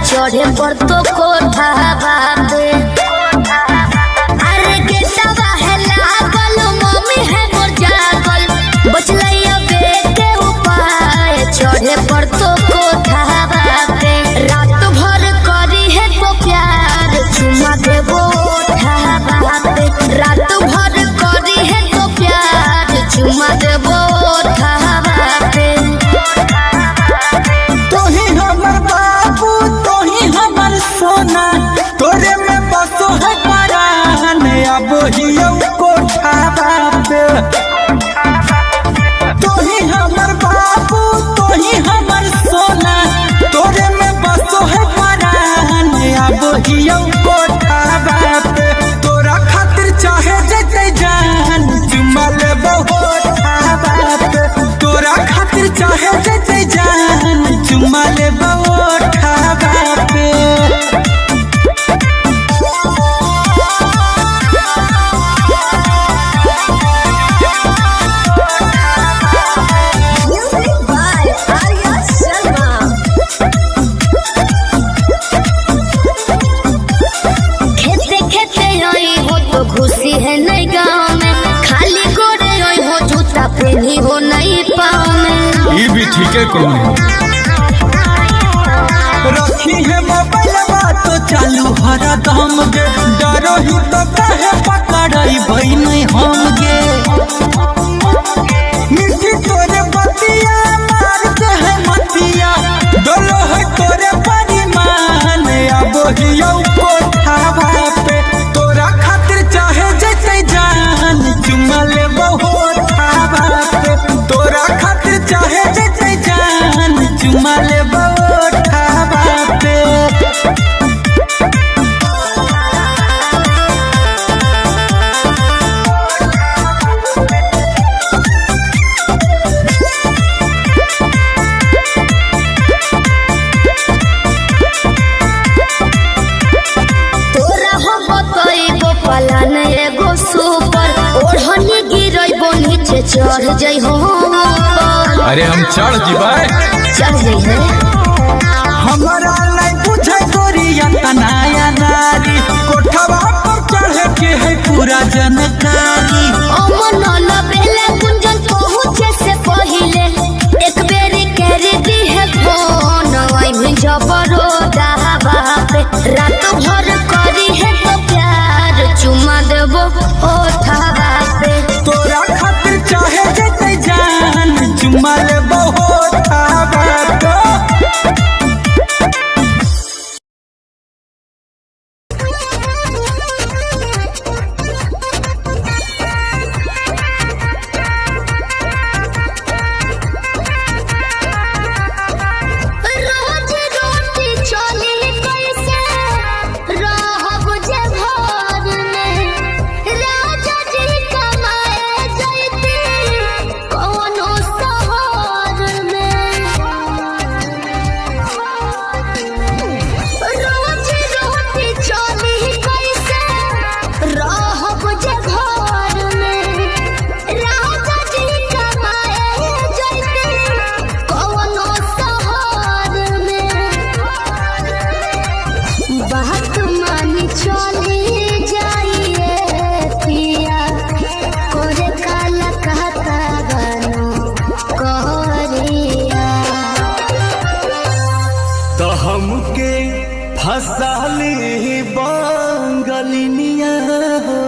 चढ़े पर तो कोठा बाबे, अरे गेटवा है लागल, मम्मी है मोर जागल, बचलैया बेटे उपाय चढ़े पर तो कोठा बाबे। रात भर करी है तो प्यार चुमा देबो ओठा बाबे, रात भर करी है तो प्यार चुमा देबो ओठा बाबे। सोना तोरे में बसो है परान, अब हियो कोठा बाबे। तोही हमर बाबू तोही हमर सोना, तोरे में बसो है परान, अब हियो कोठा बाबे। तोरा खातिर चाहे जते जान चुमा लेबो ओठा बाबे, तोरा खातिर चाहे जते जान चुमा लेबो ओठा बाबे। खुशी है नहीं गाँव में, खाली गोरे रोई हो जूता पहनी हो नहीं पाँव में। ये भी ठीक है कौन रखी है मोबाइल तो चालू हरा दम गे, डरो ही तो कहे पकड़ाई भाई नहीं हम गे। मिट्टी तोरे बतिया मार दे है मतिया, डोलो है तोरे परिमान, अब हियो कोठा बापे। तोरा खातिर चाहे जते जान चुमा लेबो ओठा बापे, तोरा खातिर चाहे जते जान चुमा लेबो ओठा बापे। पलान एगो सुपर ओढ़नी गिरैबो नीचे चढ़ जाइ हो। अरे हम चढ़ जीवाए, चढ़ जाइ है। हमरा नहीं पूछे गोरिया तनाया नारी, कोठवा पर चढ़े के है पूरा जानकारी। अमन लबेले कुंजन पहुँचे से पहिले एक बेरी कर दी है फोन, वही जबरो दावा पे रात भर करी है तो प्यार चुमा देबो ओठा बापे। तोरा खातिर चाहे जते जान चुमा लेबो ओठा बापे। रोज रोटी चली कैसे बात मानी चले जाइए पिया कोरे काला कहता गनो कोरिया तो हमके फसाली बांगलिनिया हो।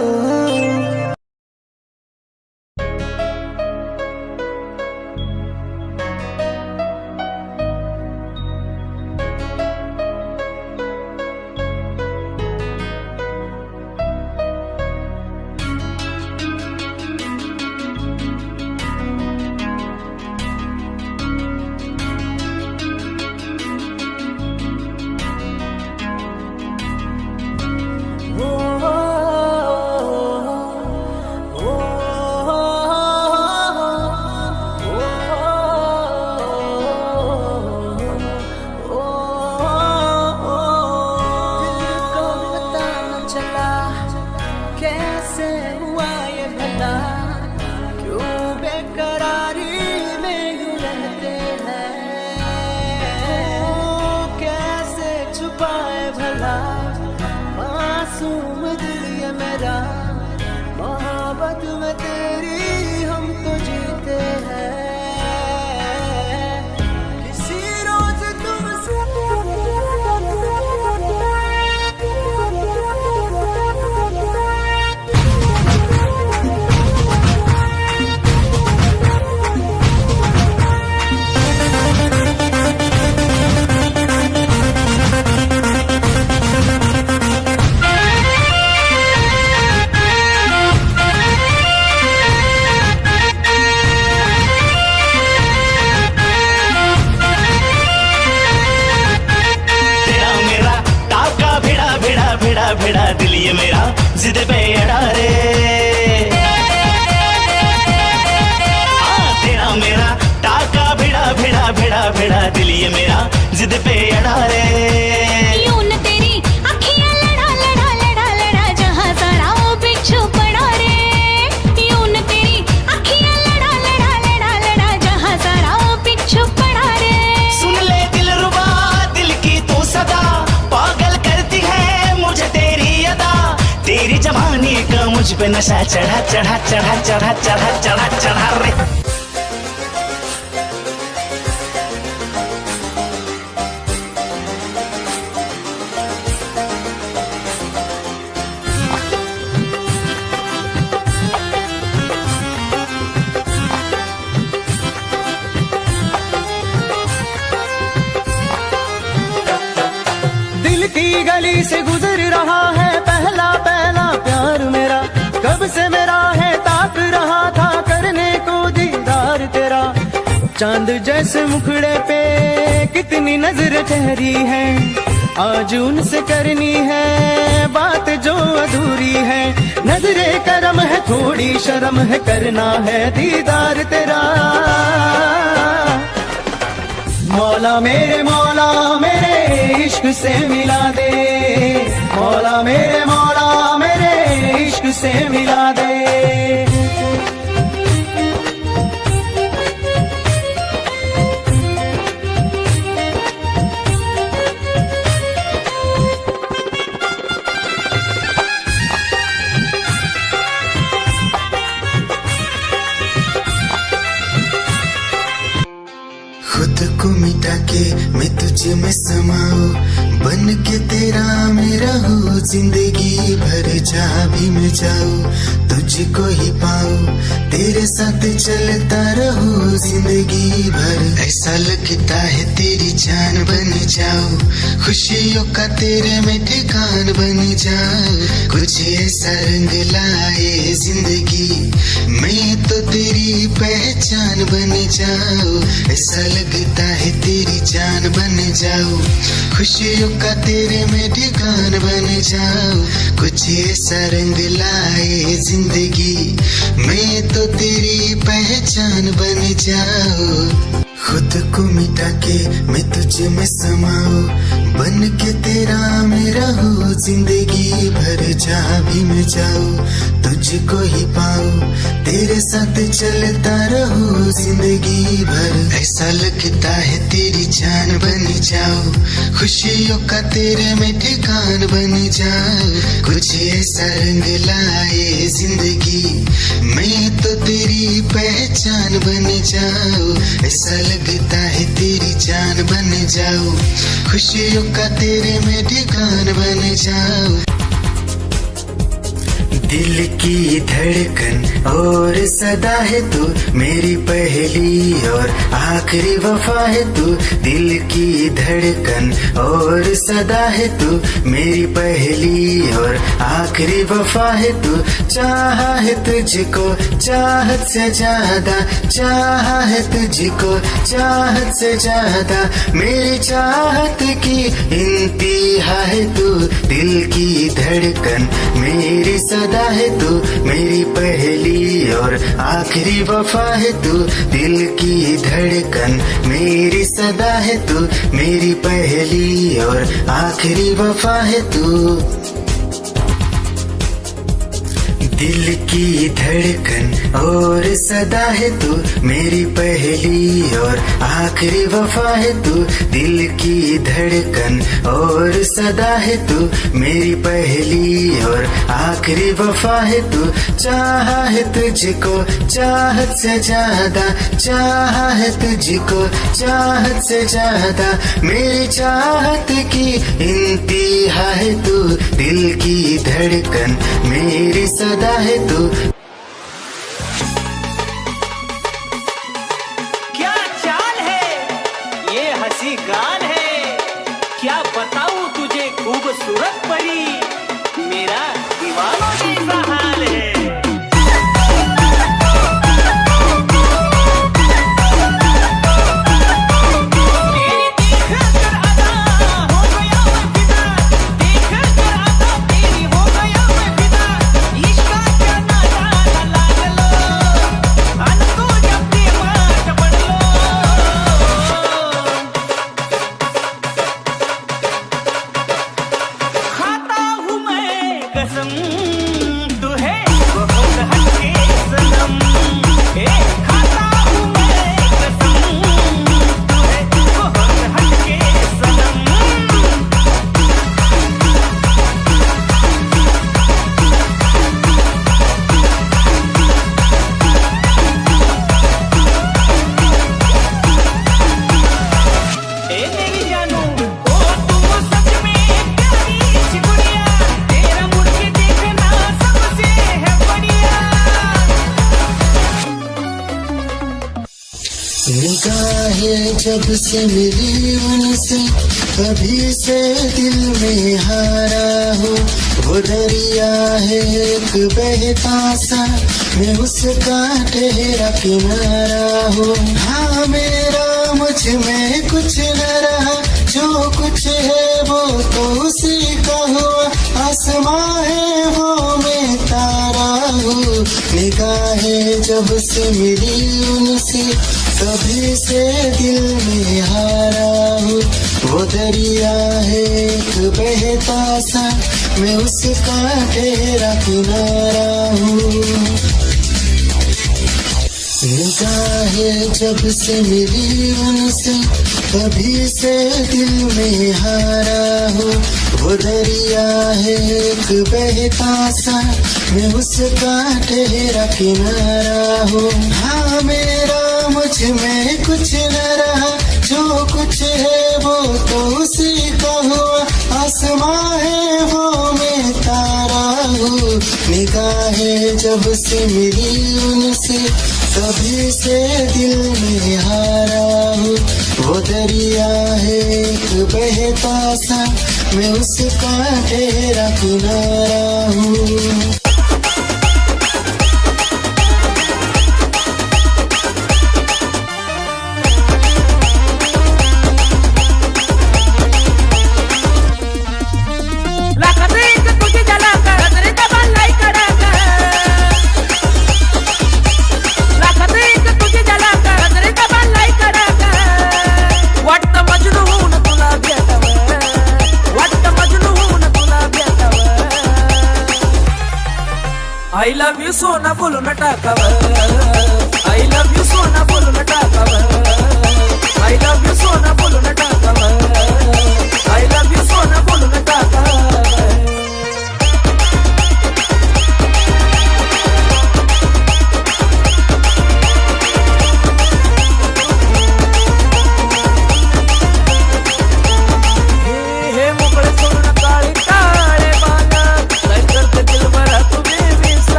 भिड़ा दिल ये मेरा जिद पे अड़ा रे, तेरा मेरा टाका भिड़ा भिड़ा भिड़ा भिड़ा दिल ये मेरा जिद पे अड़ा रे। यूं न तेरी अखियां लड़ा लड़ा लड़ा लड़ा जहां सारा वो बिच्छू पड़ा रे, यूं न तेरी अखियां लड़ा लड़ा लड़ा लड़ा जहां सारा वो बिच्छू पड़ा रे। सुन ले दिल रुबा दिल की तू सदा पागल करती है मुझे तेरी अदा, तेरी जवानी का मुझ पे नशा चढ़ा चढ़ा चढ़ा चढ़ा चढ़ा चढ़ा चढ़ा रे। दिल की गली से गुजर रहा है पहला पहला प्यार मेरा, कब से मेरा है ताक रहा था करने को दीदार तेरा। चांद जैसे मुखड़े पे कितनी नजर ठहरी है, आज उनसे करनी है बात जो अधूरी है। नजरे करम है थोड़ी शर्म है करना है दीदार तेरा। मौला मेरे इश्क से मिला दे, मौला मेरे इश्क से मिला दे। खुद को मिटा के मैं तुझे में समाऊं, बन के तेरा मैं रहूं जिंदगी भर जहाँ भी मैं जाऊं तुझको ही पाऊं, तेरे साथ चलता रहूं जिंदगी भर। ऐसा लगता है तेरी जान बन जाऊं, खुशियों का तेरे में ठिकान बन जाऊं। कुछ ऐसा रंग लाए जिंदगी मैं तो तेरी पहचान बन जाऊं। ऐसा लगता है तेरी जान बन जाऊं, खुशियों का तेरे में ठिकान बन जाऊं। कुछ ऐसा रंग लाए जिंदगी मैं तो तेरी पहचान बन जाऊं। खुद को मिटा के मैं तुझे में समाऊं, बन के तेरा मैं रहूं जिंदगी भर जहाँ भी मैं जाऊं तुझको ही पाऊं, तेरे साथ चलता रहूं जिंदगी भर। ऐसा लगता है तेरी जान बन जाऊं, खुशियों का तेरे में ठिकान बन जाऊं। कुछ ऐसा रंग लाए जिंदगी, मैं तो तेरी पहचान बन जाऊं। ऐसा लगता है तेरी जान बन जाऊं, खुशियों का तेरे में ठिकान बन जाऊं। दिल की धड़कन और सदा है तू, मेरी पहली और आखिरी वफा है तू। दिल की धड़कन और सदा है तू, मेरी पहली और आखिरी वफा है तू। चाहा है तुझको चाहत से ज्यादा, चाहा है तुझको चाहत से ज्यादा। मेरी चाहत की इंतहा है तू, दिल की धड़कन मेरी सदा है तू। मेरी पहली और आखिरी वफा है तू, दिल की धड़कन मेरी सदा है तू। मेरी पहली और आखिरी वफा है तू। दिल की धड़कन और सदा है तू, मेरी पहली और आखिरी वफा है तू। दिल की धड़कन और सदा है तू, मेरी पहली और आखिरी वफा है तू। चाहा है तुझको चाहत से ज्यादा, चाहा है तुझको चाहत से ज्यादा। मेरी चाहत की इंतहा है तू, दिल की धड़कन मेरी सदा है तू। क्या चाल है ये हंसी गान है, क्या बताऊं तुझे खूबसूरत परी, मेरा दीवानों जैसा हाल है। निगाहें जब से मिली उनसे, कभी से दिल में हारा हो। वो दरिया है एक बहता सा, मैं उसका ठहरा किनारा हो। हाँ मेरा मुझ में कुछ न रहा, जो कुछ है वो तो उसी का हुआ। आसमां है वो मैं तारा हूँ। निगाहें जब से मिली उनसे, कभी से दिल में हारा हूँ। वो दरिया है एक बहता सा, मैं उसका ठहरा किनारा हूँ। निगाहें जब से मिली उनसे, कभी से दिल में हारा हूँ। वो दरिया है एक बहता सा, मैं उसका ठहरा किनारा हूँ। हाँ मेरा मुझ में कुछ न रहा, जो कुछ है वो तो उसी का हुआ। आसमां है वो मैं तारा हूँ। निगाहें जब से मिली उनसे, कभी से दिल में हारा हूँ। वो दरिया है एक बहता सा, मैं उसका ठहरा किनारा हूँ। I love you सोना बोलो ना टाकावर I love you सोना बोलो ना टाकावर I love you सोना बोलो ना टाकावर I love you सोना बोलो ना टाकावर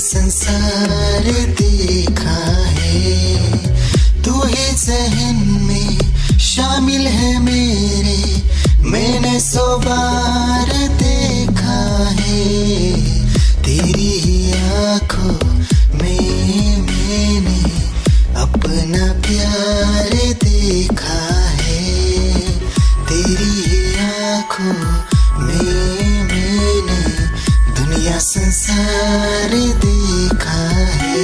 संसार देखा है तू ही जहन में शामिल है मेरे मैंने 100 बार देखा है तेरी आँखों में मैंने अपना प्यार देखा है तेरी आँखों में मैंने दुनिया संसार देखा है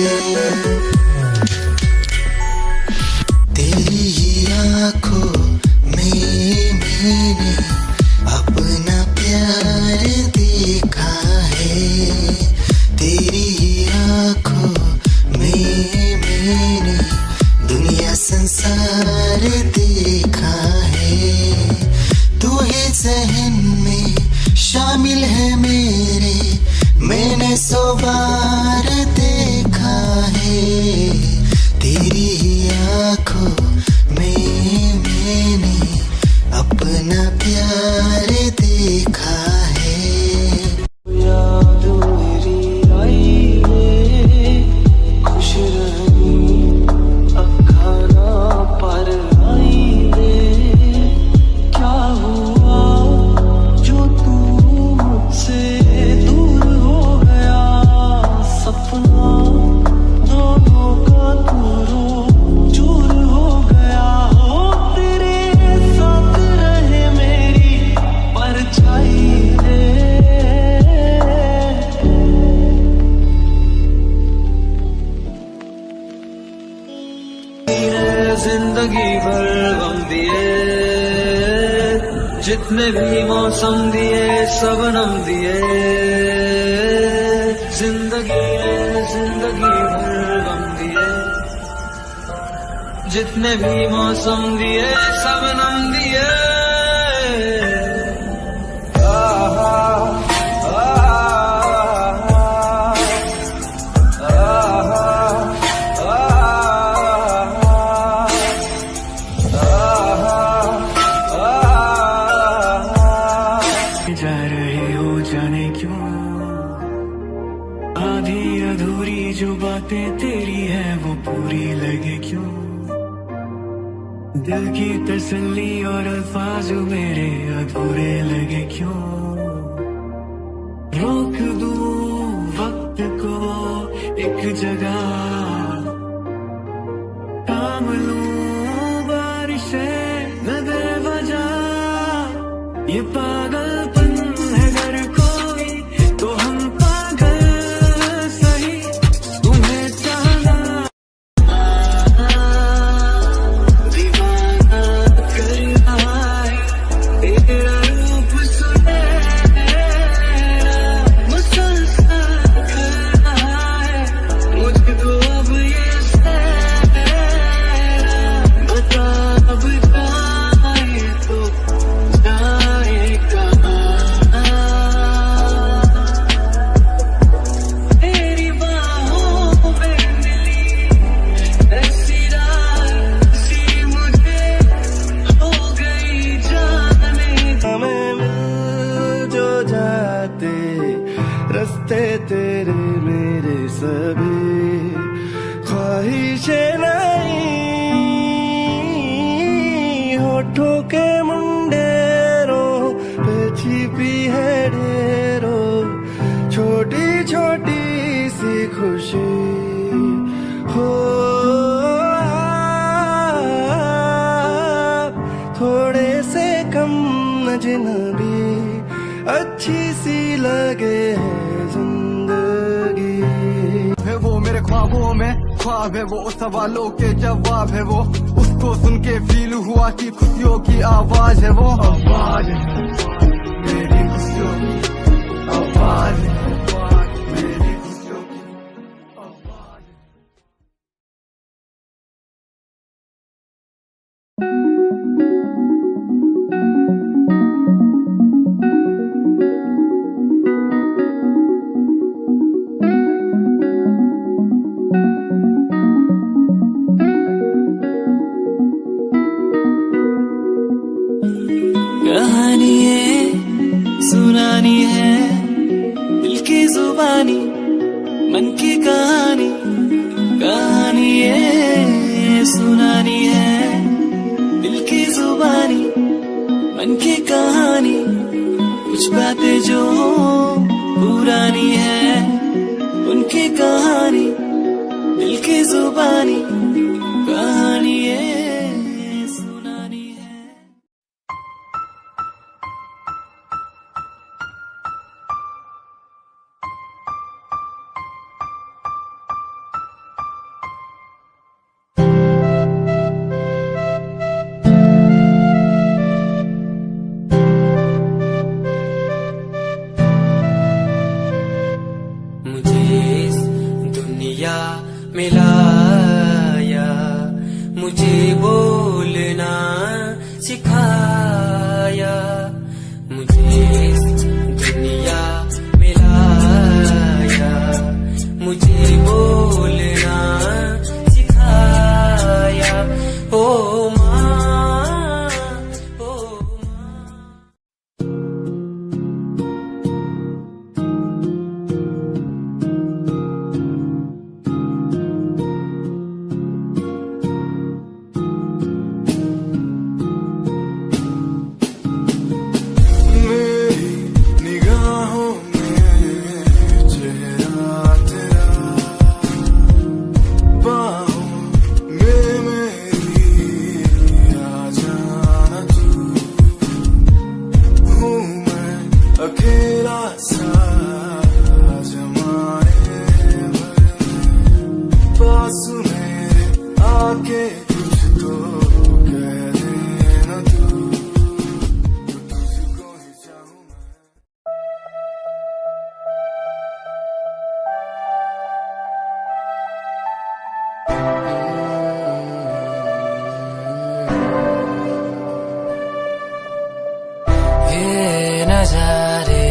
तेरी आँखों में मैंने अपना प्यार देखा है तेरी आँखों में मैंने दुनिया संसार देखा है तू ही जहन में शामिल है मेरे मैंने 100 बार देखा है तेरी आँखों में मैंने अपना प्यार देखा है याद मेरी आई है खुश रही अब खाना पर आई है क्या हुआ जो तू मुझसे दूर हो गया सपना दोनों का दूरों चूर हो गया हो तेरे साथ रहे मेरी परछाई जिंदगी भर गम दिए जितने भी मौसम दिए सब नम दिए जिंदगी भर गम दिए जितने भी मौसम दिए सब नम दिए जा रहे हो जाने क्यों आधी अधूरी जो बातें तेरी है वो पूरी लगे क्यों दिल की तसल्ली और अल्फाज मेरे अधूरे लगे क्यों रोक दूं वक्त को एक जगह थाम लूं बारिशें न बेवजह ये पागलपन है अगर कोई तो हम पागल सही तुम्हें चाहना दीवाना कर रहा है तेरा रूप सुनहरा मुसलसल कर रहा है मुझको अब ये सहरा बता अब जाए तो जाए कहाँ तेरी बाहों में मिली ऐसी रात सी मुझे हो गई जाने हमें मिल जो जाते रास्ते तेरे मेरे सभी ख्वाहिशें नहीं होठों के मुंडेरों पे छिपी है ढेरों छोटी छोटी सी खुशी हो थोड़े से कम अजनबी अच्छी सी लगे जिंदगी है वो मेरे ख्वाबों में ख्वाब है वो, सवालों के जवाब है वो, उसको सुन के फील हुआ कि खुशियों की आवाज है वो, आवाज है मेरी खुशियों की आवाज है। कहानी है सुनानी है दिल की जुबानी मन की कहानी, कहानी है सुनानी है दिल की जुबानी मन की कहानी, कुछ बातें जो पुरानी है उनकी कहानी, दिल की जुबानी कहानी है। मिलाया मुझे बोलना सिखाया, मुझे दुनिया मिलाया मुझे बोलना सिखाया। ओ माँ ओ अकेला सा जमाने पास मेरे आके तुझको कह देना तू तुझको ही चाहूं मैं। ये नजारे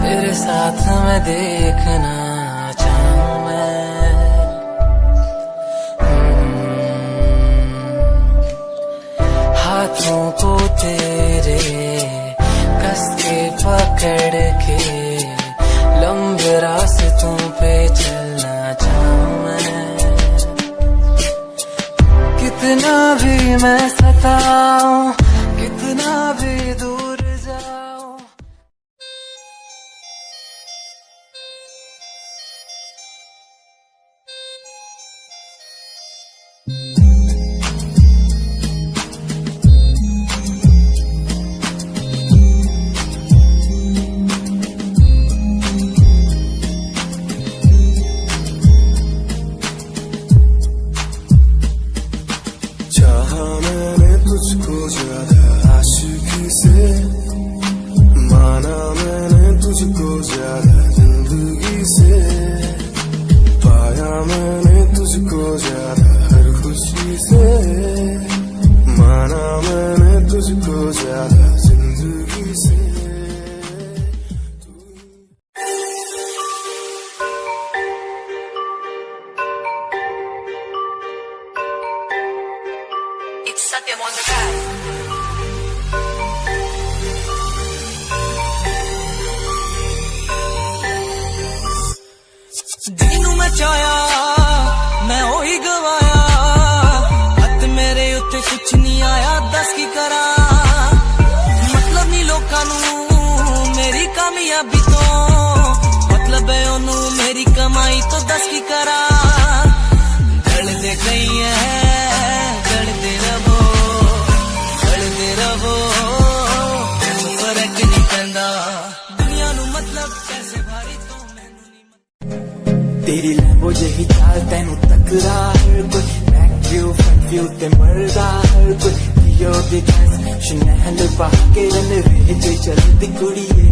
तेरे साथ मैं देखना चाहूं मैं, हाथों को तेरे कस के पकड़ के लंबे रास्तों पे चलना चाहूं मैं। कितना भी मैं सताऊं कितना भी दूर जाऊं, चाहा मैंने तुझको ज्यादा आशिकी से, माना मैंने तुझको ज्यादा जिंदगी से, पाया मैंने तुझको ज्यादा हर खुशी से, माना मैंने तुझको ज्यादा जिंदगी से। It's Satyam on the track. ਜਿਹਨੂੰ ਮੈਂ ਚਾਹਿਆ ਮੈਂ ਉਹੀ ਗਵਾਇਆ, ਹੱਥ ਮੇਰੇ ਉੱਤੇ ਕੁਛ ਨਹੀਂ ਆਇਆ ਦੱਸ ਕੀ ਕਰਾਂ, ਮਤਲਬ ਨਹੀਂ ਲੋਕਾਂ ਨੂੰ ਮੇਰੀ ਕਾਮਯਾਬੀ ਤੋਂ, ਮਤਲਬ ਹੈ ਉਹਨੂੰ ਮੇਰੀ ਕਮਾਈ ਤੋਂ ਦੱਸ ਕੀ ਕਰਾਂ। ਗਲਦੇ ਕਈ ਹੈ ਗਲਦੇ ਰਵੋ ਫਰਕ ਨਹੀਂ ਪੈਂਦਾ। वो यही चाल तेनू तकरा हर कोई बैक व्यू फ्रंट व्यू ते मरदा हर कोई लियो दी ड्रेस शनैल पा के रन वे चलदी कुड़िए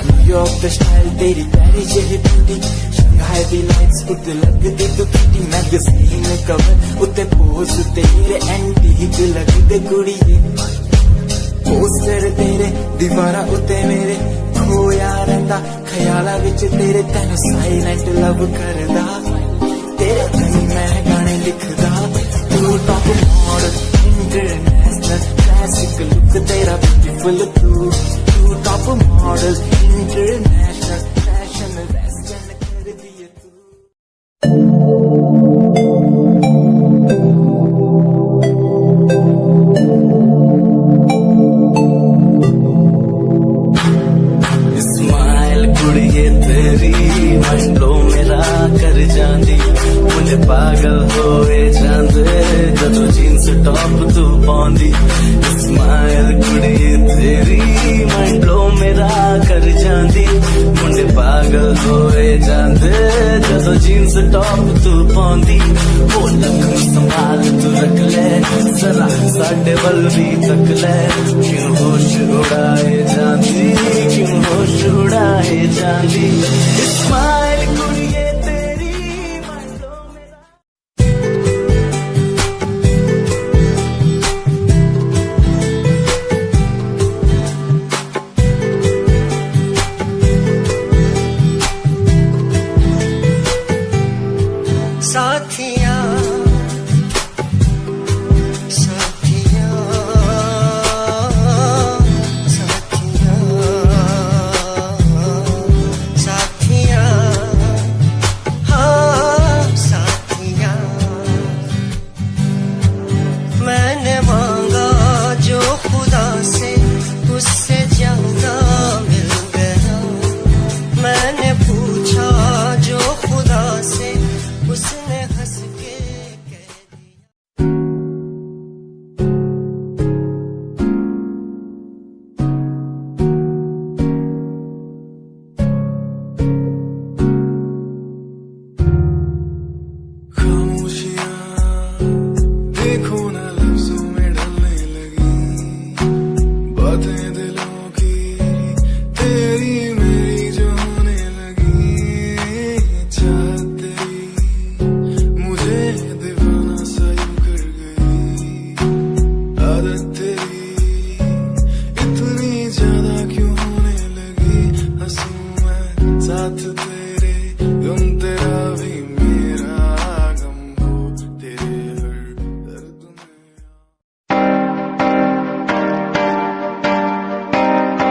न्यूयॉर्क दा स्टाइल तेरी पैरी जेही ब्यूटी शंघाई दी लाइट्स उत्ते लगदी तू किटी मैगज़ीन कवर उत्ते पोज तेरे एंटीक लगदे कुड़िए पोस्टर तेरे दीवारा उत्ते मेरे खोया रहिंदा ख्याला विच तेरे तैनू साइलेंट लव करदा तेरे कई मैं गाने लिखदा तू top model international classic look तेरा ब्यूटीफुल तू top model international fashion western कर दिए स्माइल कुड़िए तेरी मंडलो मेरा कर जांदी मुझे पागल होए जांदे जदों जींस टॉप तू पाउंदी स्माइल कुड़िए तेरी मंडलो मेरा कर जांदी मुझे पागल होए जांदे जदों जींस टॉप तू पाउंदी वो लख संभाल तू रख ले जरा साडे वल भी तक ले क्यों होश उड़ाए जांदी क्यों होश उड़ाए जांदी स्माइल कुड़िए तेरी मंडलो मेरा साथिया साथिया साथिया साथिया हाँ साथिया मैंने मांगा जो खुदा से उससे ज्यादा मिल गया मैंने पूछा जो खुदा से उसने हंस के देखो ना लफ्जों में ढलने लगी बातें दिलों की तेरी मेरी जो होने लगी चाहत तेरी मुझे दीवाना सा यूं कर गई आदत तेरी इतनी ज्यादा क्यों होने लगी हंसूं मैं साथ तेरे गम तेरा भी मेरा गम हो तेरे हर दर्द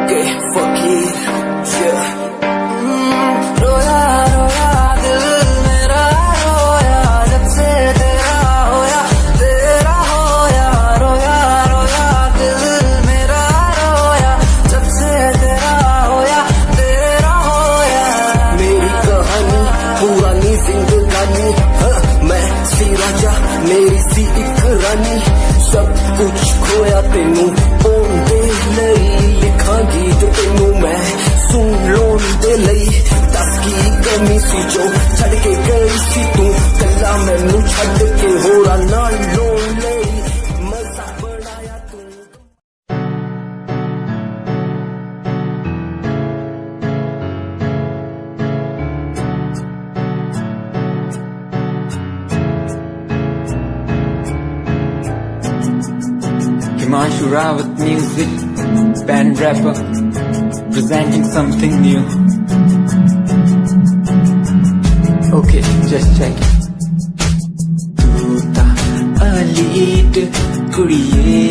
के फकीर रोया रोया दिल मेरा रोया जब से तेरा होया रोया रोया दिल मेरा रोया जब से तेरा होया मेरी कहानी पुरानी जिंदगानी मैं सी राजा मेरी सी एक रानी सब कुछ खोया तेनू पाउंदे लई लिखा गीत तेनू मैं सुन लोन दे लई दस की कमी सी जो छड़ के गई सी तू कला मैनू छड़ के होरा नाल लोन लई मजा बनाया तू Himanshu Rawat music, band rapper, presenting something new. Okay, just check it. तू ता अलीट कुड़िए